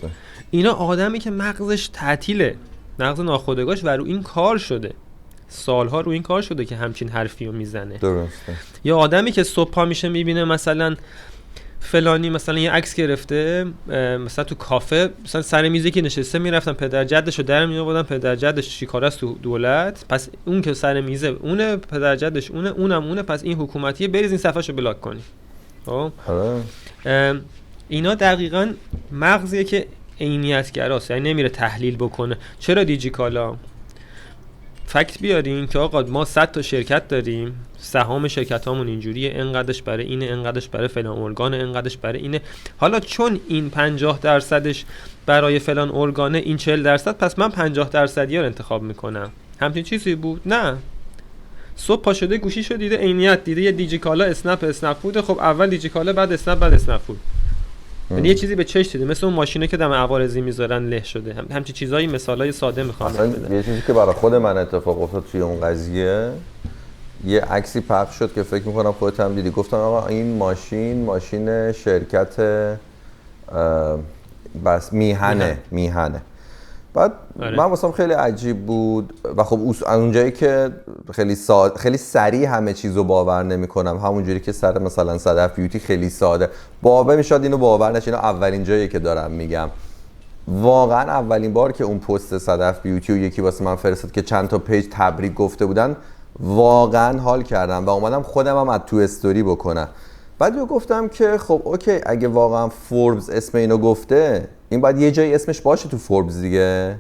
اینا آدمی که مغزش تعطیله، مغز ناخودآگاهش و رو این کار شده. سالها رو این کار شده که همچین حرفی رو میزنه. درسته. یا آدمی که صبح پا میشه میبینه مثلا فلانی مثلا یه عکس گرفته مثلا تو کافه مثلا سر میزی که نشسته میرفتن پدر جدشو در میآوردن، پدر جدش چیکاره است تو دولت، پس اون که سر میزه اونه، پدر جدش اونه، اونم اونه، پس این حکومتیه، بریز این صفحه‌شو بلاک کنی. خب اینا دقیقاً مغزیه که عینیت‌گراست، یعنی نمیره تحلیل بکنه. چرا دیجیکالا فکت بیارین که آقا ما 100 تا شرکت داریم، سهام شرکتامون اینجوریه، اینقدرش برای اینه، اینقدرش برای فلان ارگانه، اینقدرش برای اینه، حالا چون این 50% برای فلان ارگانه، این 40%، پس من 50%ی رو انتخاب میکنم. همچین چیزی بود؟ نه. صبح پا شده گوشیشو دیده، عینیت دیده، یه دیجیکالا اسنپ فود، خب اول دیجیکالا بعد اسنپ بعد اسنپ فود، یعنی یه چیزی به چش دیده، مثل اون ماشینه که دم عوارضی میذارن له شده. همچین چیزایی، مثالای ساده میخوام بزنم. یه چیزی که برای خود من اتفاق افتاد توی اون قضیه، یه عکسی پخش شد که فکر میکنم خودت هم دیدی، گفتن آقا این ماشین شرکت بس میهنه. بعد من واسم خیلی عجیب بود و خب اونجایی که خیلی سریع همه چیزو باور نمی‌کنم، همونجوری که سر مثلا صدف بیوتی خیلی ساده باور میشد، اینو باور نشه. اینو اولین جایی که دارم میگم، واقعا اولین بار که اون پست صدف بیوتی و یکی واسه من فرستاد که چند تا پیج تبریک گفته بودن، واقعا حال کردم و اومدم خودم هم از تو استوری بکنم. بعد yo گفتم که خب اوکی، اگه واقعا فوربس اسم اینو گفته، این باید یه جایی اسمش باشه تو فوربس دیگه،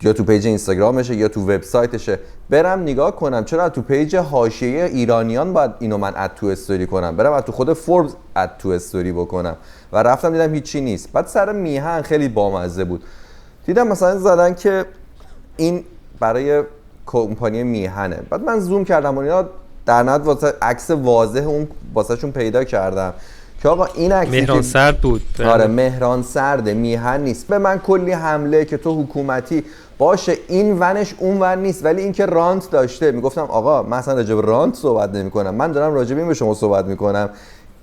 یا تو پیج اینستاگرامشه یا تو وبسایتشه، برم نگاه کنم. چرا تو پیج حاشیه ایرانیان باید اینو من اد تو استوری کنم؟ برم از تو خود فوربس اد تو استوری بکنم. و رفتم دیدم هیچی نیست. بعد سر میهن خیلی بامزه بود، دیدم مثلا زدن که این برای کمپانی میهنه. بعد من زوم کردم و اینا در نهایت واسه عکس واضح اون واسهشون پیدا کردم که آقا این عکس مهران سرد بود. آره مهران سرده، میهن نیست. به من کلی حمله که تو حکومتی باشه، این ونش اون ون نیست، ولی این که رانت داشته. میگفتم آقا من اصلا راجع به رانت صحبت نمی‌کنم، من دارم راجع به این به شما صحبت می‌کنم.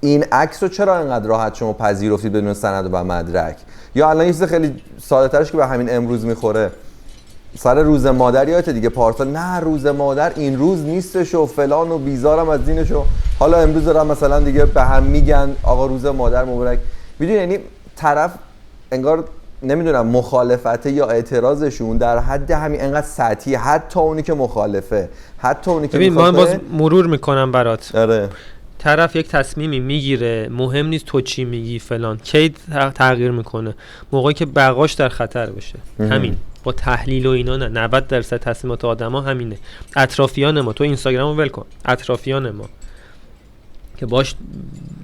این عکس رو چرا اینقدر راحت شما پذیرفتید بدون سند و مدرک؟ یا الان یه چیز خیلی ساده‌ترش که به همین امروز میخوره، سر روز مادر یادت دیگه پارسال، نه روز مادر این روز نیستش و فلان و بیزارم از دینش و حالا امروز دارم مثلا دیگه به هم میگن آقا روز مادر مبارک. میدونی یعنی طرف انگار نمیدونم مخالفته یا اعتراضشون در حد همین انقدر سطحی، حتی اونی که مخالفه، حتی اونی که من باز مرور میکنم برات. آره. طرف یک تصمیمی میگیره، مهم نیست تو چی میگی فلان، کی تغییر میکنه؟ موقعی که بقاش در خطر باشه. همین با تحلیل و اینا نه، 90% تصمیمات آدما همینه. اطرافیان ما، تو اینستاگرامو ول کن، اطرافیان ما که باش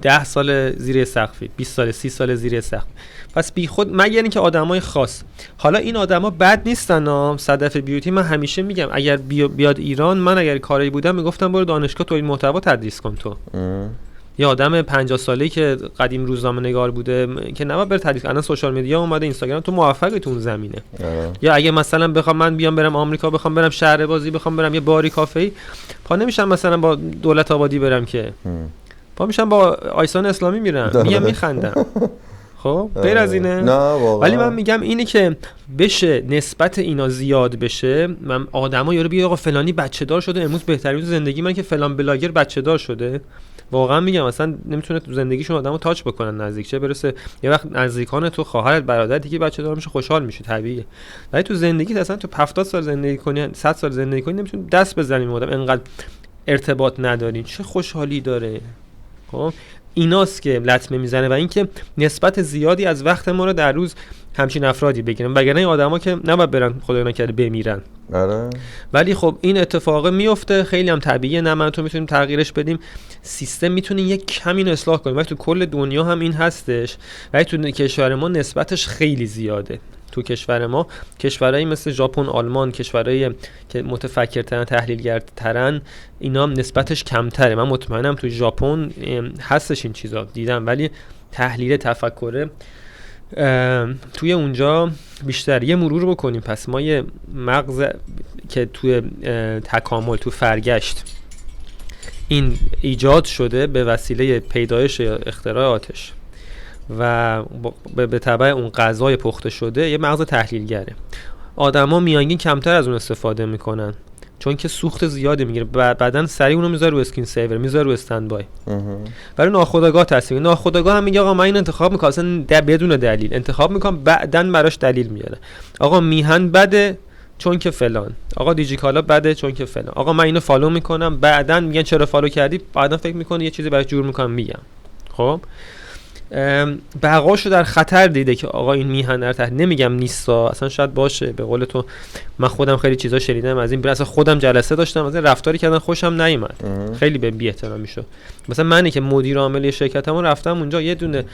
10 سال زیر سقفی، 20 سال 30 سال زیر سقف، پس بی خود مگر اینکه آدمای خاص. حالا این آدما بد نیستن ها. صدف بیوتی من همیشه میگم اگر بیاد ایران، من اگر کاری بودم میگفتم برو دانشگاه تولید محتوا تدریس کن. تو یه آدم 50 ساله‌ای که قدیم روزنامه‌نگار بوده که نباید بره تدریس، الان سوشال مدیا اومده، اینستاگرام، تو موفقی تو اون زمینه. یا اگه مثلا بخوام من بیام برم آمریکا، بخوام برم شهر بازی، بخوام برم یه باری کافه‌ای، پا نمیشم مثلا با دولت آبادی برم که پا میشم با آیسان اسلامی میرم، میام میخندم. خب غیر از اینه؟ ولی من میگم اینی که بشه نسبت اینا زیاد بشه، من آدما یارو بیا آقا فلانی بچه دار شده امروز بهترین زندگی من که فلان بلاگر بچه دار شده، واقعا میگم اصلا نمیتونه تو زندگیشون آدمو تاچ بکنن نزدیک، چه برسه یه وقت نزدیکان تو، خواهرت، برادرت که بچه دار میشه خوشحال میشه، طبیعیه. ولی تو زندگی اصلا تو 70 سال زندگی کنی، 100 سال زندگی کنی، نمیتونی دست بزنی به آدم انقدر ارتباط ندارین، چه خوشحالی داره. خب ایناست که لطمه میزنه و اینکه نسبت زیادی از وقت ما رو در روز همچین افرادی بگیرن، وگرنه این آدما که نباید برن خدای نکرده بمیرن. آره. ولی خب این اتفاق میفته، خیلی هم طبیعیه، نه من تو میتونیم تغییرش بدیم، سیستم میتونه یک کمی اصلاح کنه. ولی تو کل دنیا هم این هستش، ولی تو کشور ما نسبتش خیلی زیاده. تو کشور ما، کشورهایی مثل ژاپن، آلمان، کشورهایی که متفکرترن، تحلیلگرترن، اینا نسبتش کمتره. من مطمئنم تو ژاپن هستش این چیزا، دیدم، ولی تحلیل، تفکر توی اونجا بیشتر. یه مرور بکنیم. پس ما یه مغز که توی تکامل، تو فرگشت این ایجاد شده به وسیله پیدایش یا اختراع آتش و به تبع اون غذای پخته شده، یه مغز تحلیلگره. آدما میانگین کمتر از اون استفاده میکنن، چون که سوخت زیادی میگیره، بعدن سریع اونو میذاره رو اسکرین سیور، میذاره رو استند بای. برای ناخودآگاه تصمیم، ناخودآگاه هم میگه آقا من این انتخاب میکنم اصلا بدون دلیل انتخاب میکنم، بعدن براش دلیل میاره. آقا میهن بده چون که فلان، آقا دیجیکالا بده چون که فلان، آقا من اینو فالو میکنم، بعدن میگن چرا فالو کردی، بعدن فکر میکنه یه چیزی براش جور میکنم میگم. خب بقاشو در خطر دیده که آقا این میهن در تحت، نمیگم نیستا، اصلا شاید باشه، به قول تو من خودم خیلی چیزا شنیدم از این، اصلا خودم جلسه داشتم از این رفتاری کردن خوشم نیومد، خیلی به بی احترامی شد. مثلا منی که مدیر عامل شرکتمون رفتم اونجا یه دونه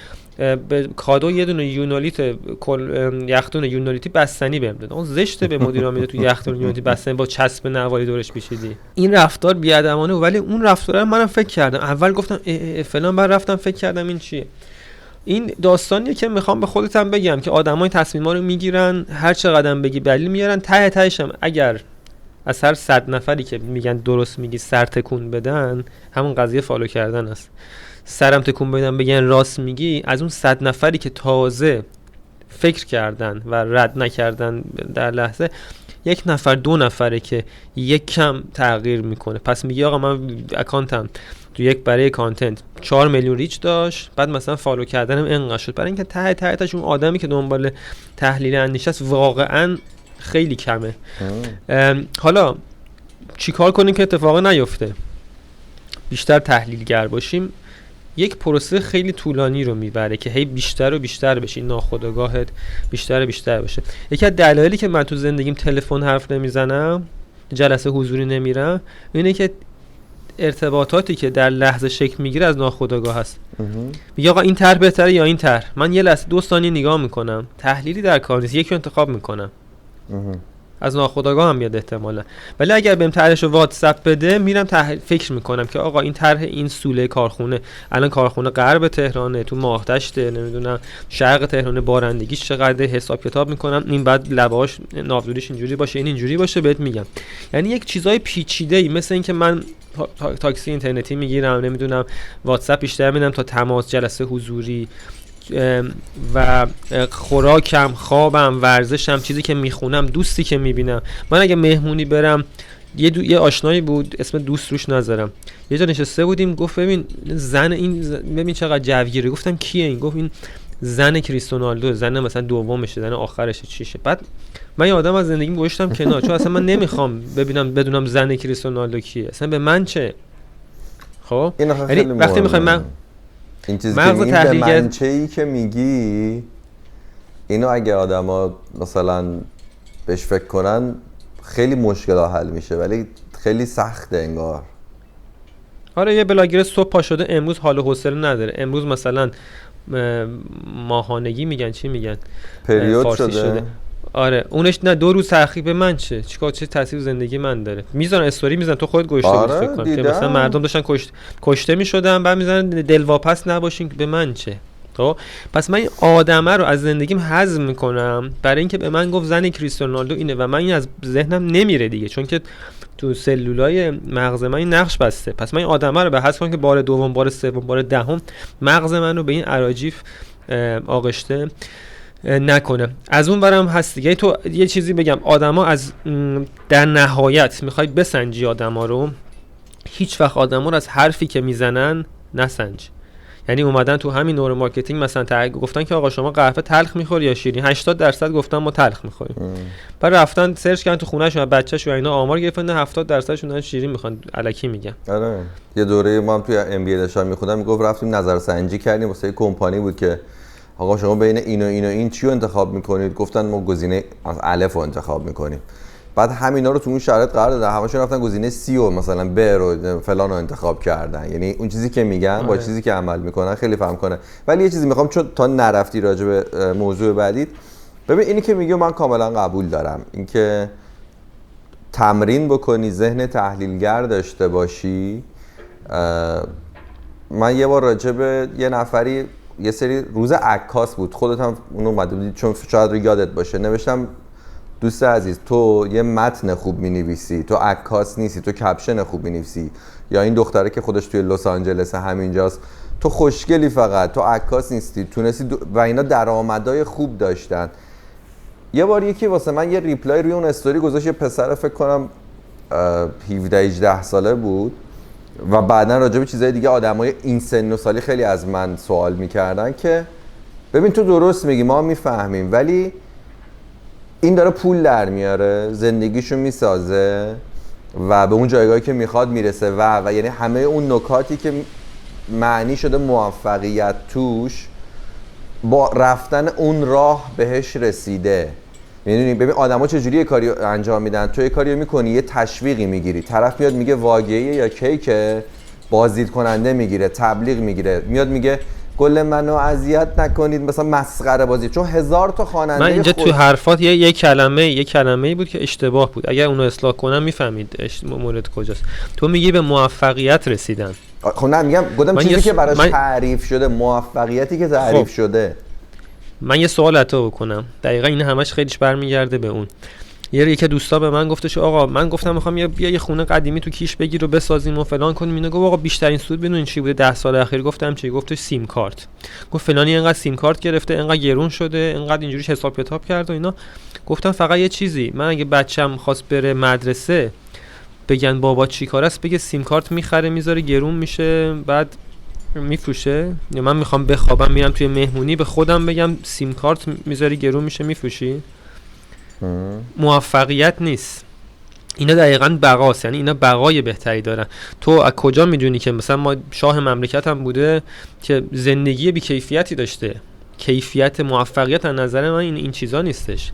به کادو یه دونه یونالیت یختون یونالیتی بستنی بهم داد. اون زشته به مدیر عامل تو یختون یونالیتی بستنی با چسب نواری دورش پیچیدی. این رفتار بی‌ادبانه، ولی اون رفتاره منم فکر کردم اول گفتم فلان، بعد رفتم فکر کردم این چیه. این داستانیه که میخوام به خودتم بگم که آدمای تصمیما رو میگیرن، هر چقدر بگی دلیل میارن، ته تهش هم اگر از هر 100 نفری که میگن درست میگی سر تکون بدن، همون قضیه فالو کردن است. سرم تکون بدن بگن راست میگی، از اون 100 نفری که تازه فکر کردن و رد نکردن در لحظه، 1 نفر 2 نفره که یک کم تغییر میکنه. پس میگی آقا من اکانتم تو یک برای کانتنت 4 میلیون ریچ داشت، بعد مثلا فالو کردنم اینقدر شد، برای اینکه ته اون آدمی که دنبال تحلیل اندیشه است واقعا خیلی کمه. حالا چیکار کنیم که اتفاق نیفته؟ بیشتر تحلیلگر باشیم. یک پروسه خیلی طولانی رو میبره که هی بیشتر و بیشتر بشه، این ناخودآگاهت بیشتر و بیشتر بشه. یکی از دلایلی که من تو زندگیم تلفن حرف نمیزنم، جلسه حضوری نمیرم، اینه که ارتباطاتی که در لحظه شکل میگیره از ناخودآگاه هست. میگه آقا این طرح بهتره یا این طرح، من یه لحظه 2 ثانیه نگاه میکنم، تحلیلی در کار نیست، یکی رو انتخاب میکنم. از ناخودآگاه هم میاد احتمالا. ولی اگر بهم طرحشو واتساپ بده، میرم فکر میکنم که آقا این طرح این سوله کارخونه، الان کارخونه غرب تهرانه، تو ماهدشته، نمیدونم شرق تهران، بارندگیش چقدر، حساب کتاب میکنم، این بعد لباش ناودوریش اینجوری باشه، این اینجوری باشه، بهت میگم. یعنی یک چیزای پیچیده‌ای، مثل اینکه من تاکسی اینترنتی میگیرم، نمیدونم واتساپ بیشتر میدم تا تماس، جلسه حضوری و خوراکم، خوابم، ورزشم، چیزی که میخونم، دوستی که میبینم. من اگه مهمونی برم، یه آشنایی بود اسم دوست روش نذارم، یه جا نشسته بودیم، گفت ببین زن این ببین چقدر جوگیره. گفتم کیه این؟ گفت این زن کریستیانو رونالدو، زن مثلا دومشه، زن آخرشه، چیشه. بعد من یه آدم از زندگیم گوشتم کنار، چون اصلا من نمیخوام بدونم زن کریستیانو رونالدو کیه، اصلا به من چه. خب یعنی وقتی میخوام من این چیزی که میگی به منچه‌ای که میگی، اینو اگه آدما مثلا بهش فکر کنن خیلی مشکل‌ها حل میشه، ولی خیلی سخته انگار. آره یه بلاگر صبح پا شده امروز حال و حوصله نداره، امروز مثلا ماهانگی میگن، چی میگن، پریود شده. آره اونش نه 2 روز تأخیر، به من چه تاثیر زندگی من داره. میذارن استوری میذارن، تو خودت گوشته بودی فکر کنم که مثلا مردم داشتن کشته میشدن، بعد میذارن دلواپس نباشین، به من چه. خب پس من این آدمه رو از زندگیم حذف میکنم، برای اینکه به من گفت زن کریستیانو رونالدو اینه و من این از ذهنم نمیره دیگه، چون که تو سلولای مغز من این نقش بسته. پس من این آدمه رو به حذف کنم که بار دوم، بار سوم، بار دهم مغز من رو به این اراجیف آغشته نکنه. از اون برم هست دیگه. تو یه چیزی بگم، آدما از در نهایت میخوای بسنجی آدما رو، هیچ وقت آدما رو از حرفی که میزنن نسنج. یعنی اومدن تو همین نور مارکتینگ مثلا گفتن که آقا شما قهوه تلخ میخوری یا شیرین، 80% گفتن ما تلخ میخوریم. بعد رفتن سرچ کردن تو خونه‌شون بچه‌شون اینا آمار گرفتن 70%شون شیرین میخوان، الکی میگن. آره یه دوره ما هم توی ام بی ای داشتم میخوندم، میگفت رفتیم نظرسنجی کردیم واسه کمپانی بود که آقا شما بین این و این و این چی رو انتخاب میکنید؟ گفتن ما گزینه الف رو انتخاب میکنیم. بعد همینا رو تو اون شرایط قرار دادن، همشون رفتن گزینه سی و مثلا ب رو فلان رو انتخاب کردن. یعنی اون چیزی که میگن با چیزی که عمل میکنن خیلی فرق کنه. ولی یه چیزی میخوام، چون تا نرفتی راجع به موضوع بعدی، ببین اینی که میگه من کاملا قبول دارم، اینکه تمرین بکنی، ذهن تحلیلگر داشته باشی. من یه بار راجع به یه نفری، یه سری روز عکاس بود، خودت هم اونو اومده بودی چون شاید رو یادت باشه، نوشتم دوست عزیز تو یه متن خوب می‌نویسی، تو عکاس نیستی، تو کپشن خوب می‌نویسی، یا این دختره که خودش توی لس آنجلس همینجاست، تو خوشگلی فقط، تو عکاس نیستی، تونستی و اینا درآمدای خوب داشتن. یه بار یکی واسه من یه ریپلای روی اون استوری گذاشت، یه پسر فکر کنم 17-18 ساله بود و بعدن راجع به چیزای دیگه آدمای این سن و سالی خیلی از من سوال میکردن که ببین تو درست میگی، ما میفهمیم، ولی این داره پول در میاره، زندگیشو میسازه و به اون جایگاهی که میخواد میرسه و یعنی همه اون نکاتی که معنی شده موفقیت توش با رفتن اون راه بهش رسیده. میدونی ببین آدما چجوری یه کاری انجام میدن، تو یه کاری میکنی یه تشویقی میگیری، طرف میاد میگه واقعیه یا کیکه، بازدید کننده میگیره، تبلیغ میگیره، میاد میگه گل منو اذیت نکنید، مثلا مسخره بازی، چون 1000 تا خواننده. من اینجا تو حرفات یه کلمه‌ای بود که اشتباه بود، اگر اونو اصلاح کنم میفهمید مورد کجاست. تو میگی به موفقیت رسیدن. خب نه میگم گفتم چیزی که براش تعریف شده، موفقیتی که تعریف شده. من یه سوال عطا بکنم، دقیقاً این همش خیلیش برمیگرده به اون. یکی دوستا به من گفتش آقا من گفتم میخوام یه خونه قدیمی تو کیش بگیر و بسازیم و فلان کنیم، اینا گفت آقا بیشترین سود بدون چی بوده 10 سال اخیر؟ گفتم چی؟ گفتش سیم کارت. گفت فلانی اینقدر سیم کارت گرفته، اینقدر گرون شده، اینقدر اینجوریش حساب کتاب کرد و اینا. گفتم فقط یه چیزی، من اگه بچم خواست بره مدرسه بگن بابا چی کار است، بگه سیم کارت میخره میذاره گرون میشه بعد میفروشه، یا من میخوام بخوابم میرم توی مهمونی به خودم بگم سیم کارت میذاری گرون میشه میفروشی؟ موفقیت نیست. اینا دقیقاً بقاست، یعنی اینا بقای بهتری دارن. تو از کجا میدونی که مثلا ما شاه مملکت هم بوده که زندگی بی کیفیتی داشته؟ کیفیت موفقیت از نظر من این چیزا نیستش.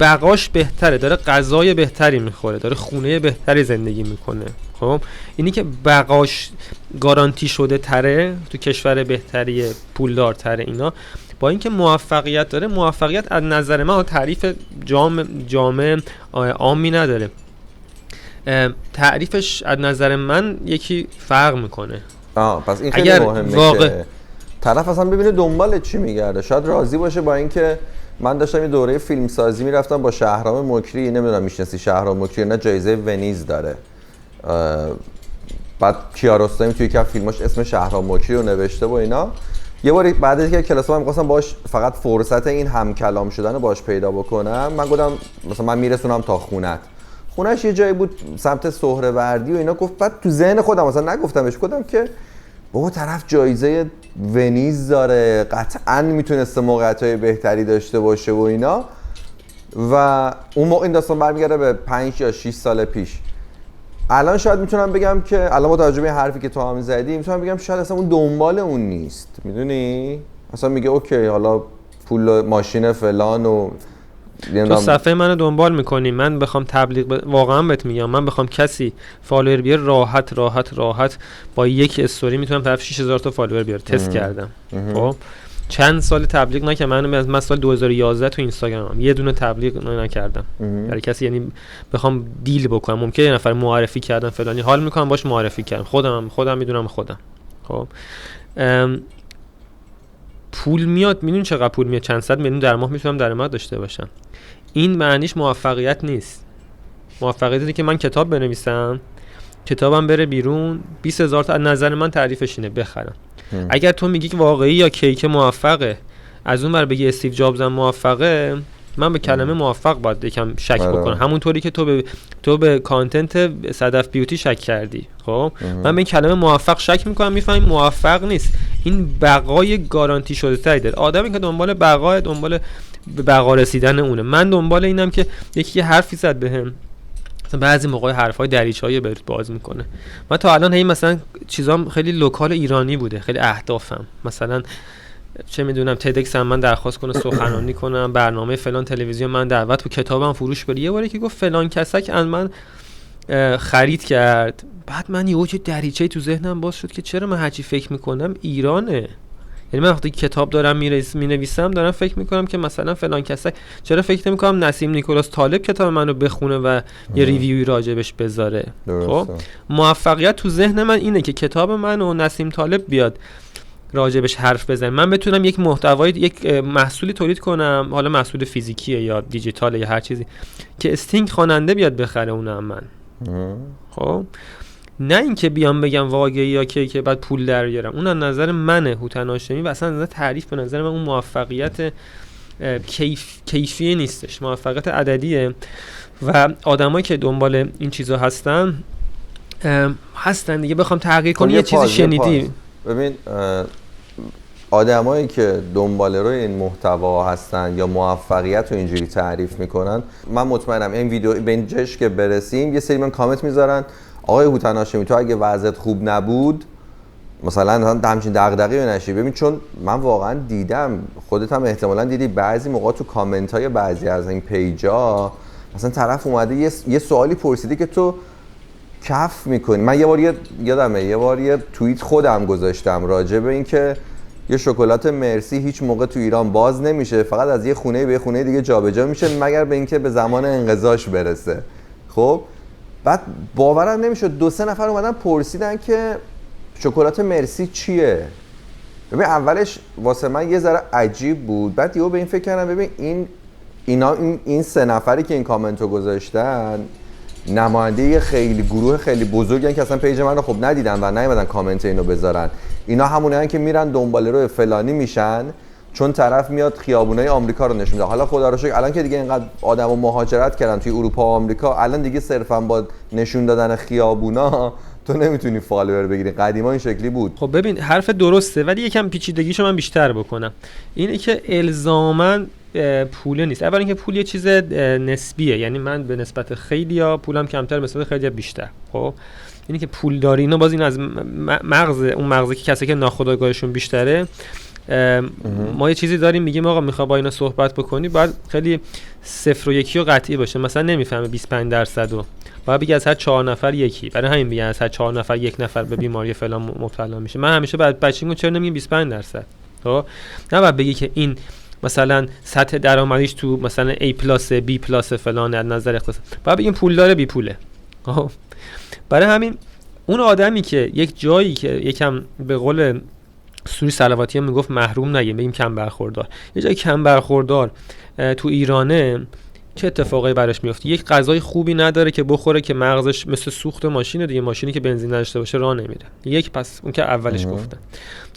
بقاش بهتره، داره غذای بهتری میخوره، داره خونه بهتری زندگی میکنه. خب اینی که بقاش گارانتی شده تره، تو کشور بهتری پولدار تره، اینا با اینکه موفقیت داره، موفقیت از نظر من تعریف جامع عامی نداره. تعریفش از نظر من یکی فرق میکنه. پس این خیلی مهمه که طرف اصلا ببینه دنبال چی میگرده. شاید راضی باشه با اینکه من داشتم یه دوره فیلم سازی میرفتم با شهرام مکری، نمیدونم میشناسی شهرام مکری نه، جایزه ونیز داره. بعد کیارستمی توی یک فیلماش اسم شهرام مکری رو نوشته و اینا. یه باری بعد از اینکه کلاس من می‌خواستم باش فقط فرصت این هم کلام شدن رو باش پیدا بکنم، من گفتم مثلا من میرسونم تا خونش یه جایی بود سمت سهروردی و اینا. گفت بعد تو ذهن خودم مثلا نگفتمش، گفتم که بابا طرف جایزه ونیز داره، قطعاً میتونسته موقعیت‌های بهتری داشته باشه و اینا. و اون موقع این داستان برمیگرده به 5 یا 6 سال پیش. الان شاید میتونم بگم که الان با توجه به حرفی که تو هم زدی میتونم بگم شاید اصلا اون دنبال اون نیست، میدونی؟ اصلا میگه اوکی حالا پول ماشین فلان و تو صفحه منو دنبال میکنی، من بخوام تبلیغ واقعا بهت میگم، من بخوام کسی فالوور بیاره راحت با یک استوری میتونم طرف 6000 تا فالوور بیاره. تست کردم. خب چند سال تبلیغ نکردم، من سال 2011 تو اینستاگرامم یه دونه تبلیغ نکردم برای کسی، یعنی بخوام دیل بکنم ممکنه یه نفر معرفی کردن فلانی حال میکنم باش معرفی کردم، خودم میدونم خودم. خب پول میاد، میدونی چقدر پول میاد؟ چند صد میلیون در ماه میتونم درآمد داشته باشم. این معنیش موفقیت نیست. موفقیت اینه که من کتاب بنویسم، کتابم بره بیرون، 20000 تا، از نظر من تعریفش اینه بخرم. اگر تو میگی که واقعی یا کیک موفقه، از اون بر بگی استیو جابز هم موفقه، من به کلمه موفق باید یکم شک بکنم. همونطوری که تو به کانتنت صدف بیوتی شک کردی. خب من به این کلمه موفق شک میکنم، میفهمم موفق نیست. این بقای گارانتی شده تری داره. آدمی که دنبال بقای، دنبال به بقا رسیدن اونه. من دنبال اینم که یکی حرفی زد بهم، مثلا بعضی موقع حرفای دریچه‌ای بهت باز میکنه. من تا الان مثلا چیزام خیلی لوکال ایرانی بوده، خیلی اهدافم مثلا چه میدونم تدکس هم من درخواست کنه سخنرانی کنم، برنامه فلان تلویزیون من دعوت و کتابم فروش بره. یه باری که گفت فلان کسک از من خرید کرد، بعد من یهو چه دریچه‌ای تو ذهنم باز شد که چرا من هرچی فکر میکنم ایرانه. یعنی من وقتی کتاب دارم مینویسم دارم فکر میکنم که مثلا فلان کسک، چرا فکر نمیکنم نسیم نیکولاس طالب کتاب منو بخونه و یه ریویوی راجبش بذاره. خب موفقیت تو ذهن من اینه که کتاب منو نسیم طالب بیاد راجبش حرف بزنه، من بتونم یک محتوای، یک محصولی تولید کنم، حالا محصول فیزیکیه یا دیجیتاله یا هر چیزی، که استینگ خواننده بیاد بخره اونم من. خب نه اینکه بیام بگم واقعی یا که بعد پول در بیارم. اون از نظر منه هوتن هاشمی و اصلا از نظر تعریف به نظر من اون موفقیت کیفی نیستش، موفقیت عددیه. و آدمایی که دنبال این چیزا هستن دیگه. بخوام تغییر کنی یه چیزی شنیدی. ببین آدمایی که دنبال روی این محتوا هستن یا موفقیت رو اینجوری تعریف میکنن، من مطمئنم این ویدیو به این جش که برسیم یه سری من کامنت میذارن آقای هوتن هاشمی تو اگه وضعیت خوب نبود مثلا همچین دغدغه‌ای نشی. ببین چون من واقعا دیدم، خودت هم احتمالاً دیدی بعضی موقع تو کامنت های بعضی از این پیجا مثلا طرف اومده یه سوالی پرسیده که تو کف میکنی. من یه بار یه توییت خودم گذاشتم راجع به این که یه شکلات مرسی هیچ موقع تو ایران باز نمیشه، فقط از یه خونه به یه خونه دیگه جابجا میشه مگر به اینکه به زمان انقضاش برسه. خب بعد باورم نمیشد 2-3 نفر اومدن پرسیدن که شکلات مرسی چیه. ببین اولش واسه من یه ذره عجیب بود، بعد یهو به این فکر کردم ببین این 3 نفری که این کامنتو گذاشتن نماینده خیلی گروه خیلی بزرگن که اصلا پیج منو خب ندیدن و نیومدن کامنت اینو بذارن. اینا همونن که میرن دنبال رو فلانی میشن چون طرف میاد خیابونای آمریکا رو نشون میده. حالا خدا رو شکر الان که دیگه اینقدر آدمو مهاجرت کردن توی اروپا و آمریکا، الان دیگه صرفا با نشون دادن خیابونا تو نمیتونی فالوور بگیری. قدیما این شکلی بود. خب ببین حرف درسته، ولی یکم پیچیدگیشو من بیشتر بکنم. اینه که الزاماً پول نیست. اولا اینکه پول یه چیز نسبیه، یعنی من به نسبت خیلیا پولم کمتر، به نسبت خیلیا بیشتر. خب اینه که پول داری اینا باز این از مغزی که کسی که ناخودآگاهشون بیشتره. ما یه چیزی داریم میگیم آقا میخوای با اینا صحبت بکنی باید خیلی 0 و 1 و قطعی باشه. مثلا نمیفهمه 25% رو باید بگی از هر 4 نفر یکی. برای همین میگن از هر 4 نفر 1 نفر به بیماری فلان مبتلا میشه. من همیشه بعد بچه‌مون چرا نمیگیم 25%؟ خب نه بعد بگی که این مثلا سطح درآمدیش تو مثلا A+ B+ فلان از نظر اقتصاد، باید بگیم پول داره بی پوله. خب برای همین اون آدمی که یک جایی که یکم به قول سوری صلواتی هم میگفت محروم نگیم، بگیم کم برخوردار، یه جایی کم برخوردار تو ایرانه، چه اتفاقی براش میفته؟ یک غذای خوبی نداره که بخوره که مغزش مثل سوخت ماشینه دیگه، ماشینی که بنزین نداشته باشه راه نمیره. یک پس اون که اولش گفتم.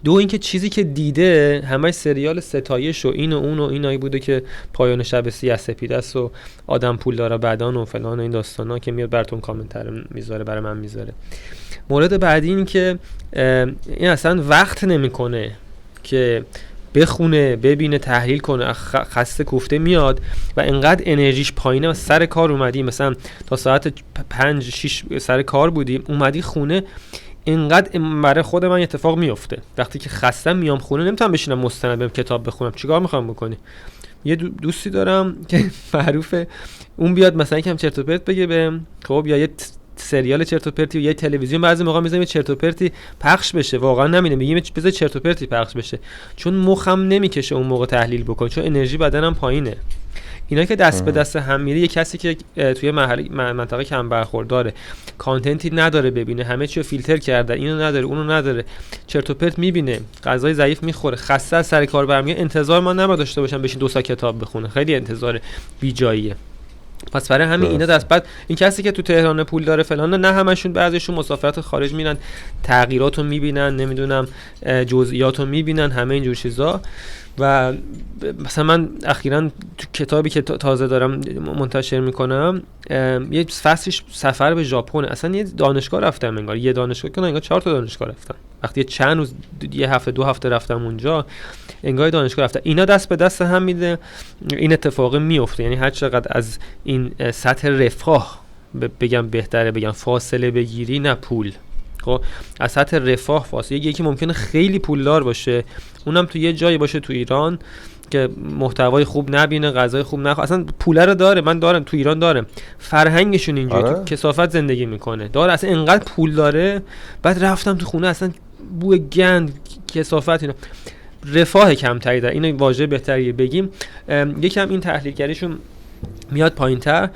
دو اینکه چیزی که دیده همش سریال ستایش و این و اون و اینایی بوده که پایان شب سیاه سپید است و آدم پول داره بدن و فلان و این داستانا که میاد براتون کامنت میذاره، برای من میذاره. مورد بعدی این که این اصلا وقت نمیکنه که بخونه، ببینه، تحلیل کنه. خسته کوفته میاد و انقدر انرژیش پایینه و سر کار اومدی مثلا تا ساعت 5-6 سر کار بودی، اومدی خونه، اینقدر برای خود من اتفاق میفته وقتی که خستم میام خونه نمیتونم بشینم مستند برم کتاب بخونم. چیکار میخوام بکنی؟ یه دوستی دارم که معروفه اون بیاد مثلا یکم چرت و پرت بگه بهم، خب یا یه سریال چرت و پرتی و یه تلویزیون بعضی موقع میذاریم چرت و پرتی پخش بشه، واقعا نمیدونم میگیم بذار چرت و پرتی پخش بشه چون مخم نمیکشه اون موقع تحلیل بکنه، چون انرژی بدنم پایینه. اینا که دست به دست هم میره، یه کسی که توی منطقه کم برخورداره، کانتنتی نداره ببینه، همه چی رو فیلتر کرده، اینو نداره اونو نداره، چرت و پرت میبینه، غذای ضعیف میخوره، خسته از سر کار برمیاد، انتظار ما نباید داشته باشم بشین 2 ساعت کتاب بخونه، خیلی انتظار بیجاییه. پس برای همین اینا دست بعد این کسی که تو تهران پول داره فلان، نه همشون، بعضیشون مسافرت خارج میرن، تغییراتو میبینن، نمیدونم جزئیاتو میبینن، همه اینجور چیزا. و مثلا من اخیراً تو کتابی که تازه دارم منتشر میکنم یه فصلش سفر به ژاپن، اصلا یه دانشگاه رفتم، انگار یه دانشگاه که انگار 4 تا دانشگاه رفتم، وقتی چند روز یه هفته 2 هفته رفتم اونجا انگار دانشگاه رفتم. اینا دست به دست هم میده، این اتفاق میفته. یعنی هر چقدر از این سطح رفاه بگم بهتره بگم فاصله بگیری، نه پول، خب از سطح رفاه فاصله. یکی ممکنه خیلی پولدار باشه، اونم تو یه جایی باشه تو ایران که محتوای خوب نبینه، غذای خوب نخوره، اصلا پوله رو داره، من دارم تو ایران دارم، فرهنگشون اینجوری تو کثافت زندگی میکنه، داره اصلا انقدر پول داره. بعد رفتم تو خونه اصلا بوی گند، کثافت، اینا رفاه کمتری داره، اینو واژه بهتریه بگیم. یکم این تحلیلگریشون میاد پایین‌تر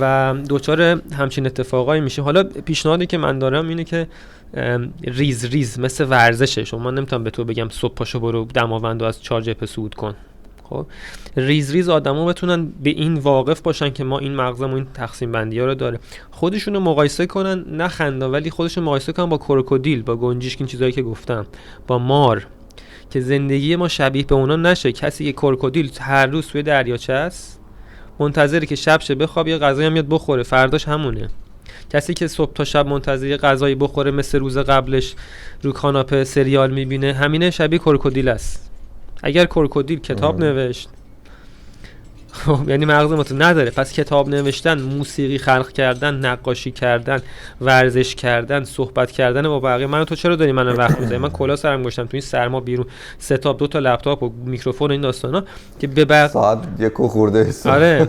و دوچار همچین اتفاقایی میشه. حالا پیشنهادی که من دارم اینه که ریز ریز مثل ورزشه، شما نمیتونم به تو بگم صبح پاشو برو دماوند و از 4 جبهه صعود کن. خب ریز ریز آدما بتونن به این واقف باشن که ما این مغزمون این تقسیم بندی‌ها رو داره، خودشونو مقایسه کنن، نه خنده ولی خودشونو مقایسه کنن با کروکودیل، با گنجشک، این چیزایی که گفتم، با مار، که زندگی ما شبیه به اونا نشه. کسی که کروکودیل هر روز توی دریاچه است منتظری که شب شه بخواب یا غذایی هم میاد بخوره، فرداش همونه. کسی که صبح تا شب منتظر یه غذایی بخوره مثل روز قبلش رو کاناپه سریال میبینه، همینه شبیه کروکودیل است. اگر کروکودیل کتاب نوشت خب یعنی مغز ما تو نداره. پس کتاب نوشتن، موسیقی خلق کردن، نقاشی کردن، ورزش کردن، صحبت کردن با بقیه. من و تو چرا داریم من وقت می‌ذاریم؟ من کلا سرم گذاشتم تو این سرما بیرون، ستاپ، 2 تا لپتاپ و میکروفون و این داستانا که به ساعت 1 خورده است. آره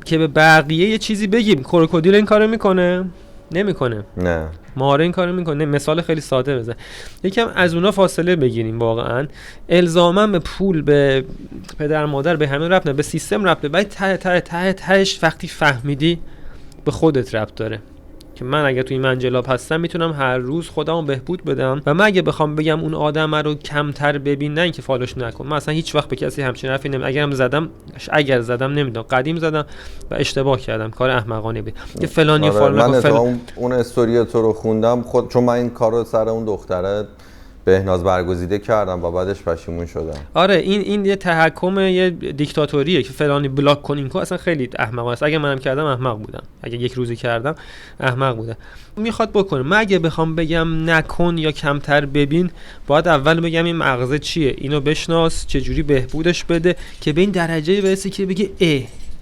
که به بقیه یه چیزی بگیم. کروکودیل این کارو میکنه؟ نمیکنه. نه. ماره این کارو میکنه. مثال خیلی ساده بزن. یکم از اونا فاصله بگیریم. واقعا الزاما به پول، به پدر مادر، به همین ربط نه، به سیستم ربط. ولی تهش وقتی فهمیدی به خودت ربط داره که من اگه توی منجلاب هستم میتونم هر روز خودمو بهبود بدم و من اگه بخوام بگم اون آدم رو کمتر ببین، نه اینکه فالوش نکن. من اصلا هیچ وقت به کسی همچین حرفی اگر زدم نمیدونم، قدیم زدم و اشتباه کردم، کار احمقانه بود که فلانی فالو من اون استوری تو رو خوندم چون من این کارو سر اون دختره بهناز برگزیده کردم و بعدش پشیمون شدم. آره این یه تحکم، یه دیکتاتوریه که فلانی بلاک کنین که اصلا خیلی احمقانه است. اگه منم کردم احمق بودم، اگه یک روزی کردم احمق بودم. میخواد بکنه. من اگه بخوام بگم نکن یا کمتر ببین، باید اول بگم این مغزه چیه، اینو بشناس، چجوری بهبودش بده که به این درجه برسی که بگی